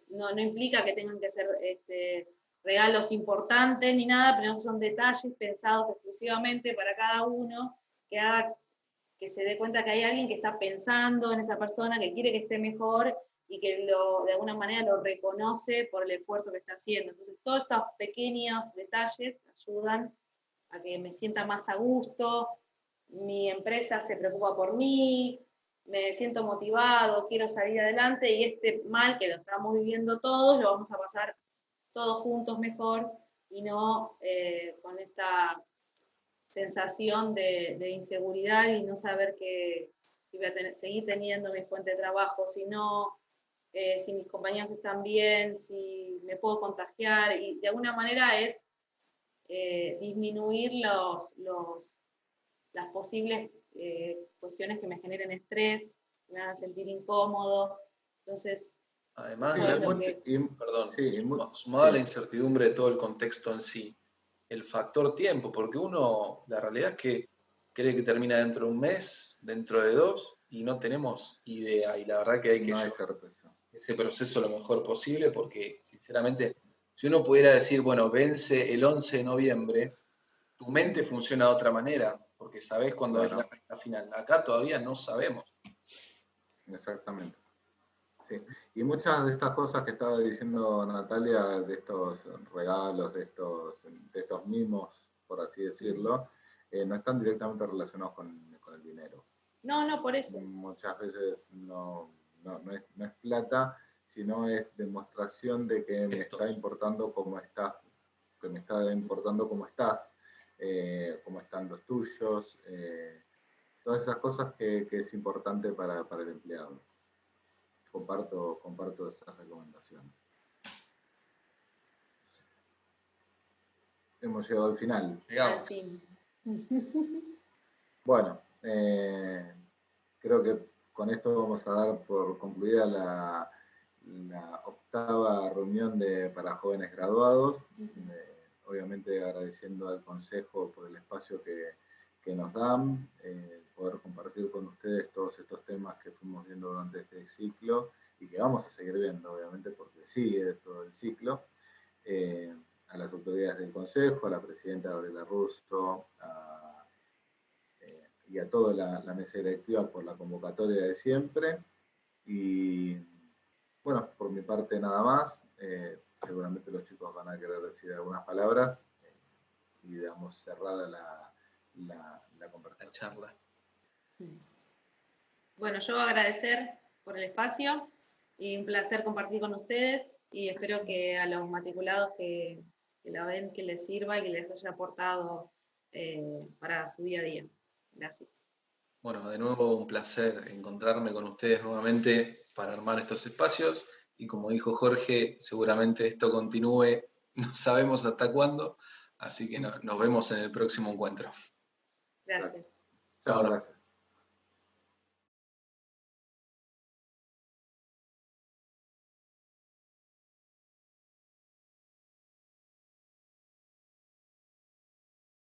no implica que tengan que ser regalos importantes ni nada, pero son detalles pensados exclusivamente para cada uno, que haga que se dé cuenta que hay alguien que está pensando en esa persona, que quiere que esté mejor y que de alguna manera lo reconoce por el esfuerzo que está haciendo. Entonces, todos estos pequeños detalles ayudan a que me sienta más a gusto, mi empresa se preocupa por mí, me siento motivado, quiero salir adelante, y este mal que lo estamos viviendo todos, lo vamos a pasar todos juntos mejor, y no con esta sensación de inseguridad y no saber que si voy a seguir teniendo mi fuente de trabajo, si no, si mis compañeros están bien, si me puedo contagiar, y de alguna manera es disminuir las posibles cuestiones que me generen estrés, que me hagan sentir incómodo. Entonces, Además, perdón, sumado a la incertidumbre de todo el contexto en sí, el factor tiempo, porque uno, la realidad es que cree que termina dentro de un mes, dentro de 2, y no tenemos idea, y la verdad que hay que llevar ese proceso lo mejor posible, porque sinceramente, si uno pudiera decir, bueno, vence el 11 de noviembre, tu mente funciona de otra manera, porque sabés cuándo es la recta final. Acá todavía no sabemos. Exactamente. Sí. Y muchas de estas cosas que estaba diciendo Natalia, de estos regalos, de estos mimos, por así decirlo, no están directamente relacionados con el dinero. No, por eso. Muchas veces no es plata, sino es demostración de que me está importando cómo estás, que me está importando cómo estás, cómo están los tuyos, todas esas cosas que es importante para el empleado. Comparto esas recomendaciones. Hemos llegado al final. Al fin. Bueno, creo que con esto vamos a dar por concluida la 8ª reunión para jóvenes graduados. Obviamente agradeciendo al Consejo por el espacio que nos dan, poder compartir con ustedes todos estos temas que fuimos viendo durante este ciclo y que vamos a seguir viendo, obviamente, porque sigue todo el ciclo. A las autoridades del Consejo, a la presidenta Gabriela Russo, y a toda la mesa directiva por la convocatoria de siempre. Y bueno, por mi parte nada más. Seguramente los chicos van a querer decir algunas palabras y damos cerrada la conversación. La charla. Bueno, yo agradecer por el espacio y un placer compartir con ustedes, y espero que a los matriculados que la ven, que les sirva y que les haya aportado para su día a día. Gracias. Bueno, de nuevo un placer encontrarme con ustedes nuevamente para armar estos espacios, y como dijo Jorge, seguramente esto continúe, no sabemos hasta cuándo, así que nos vemos en el próximo encuentro. Gracias. Chao, gracias.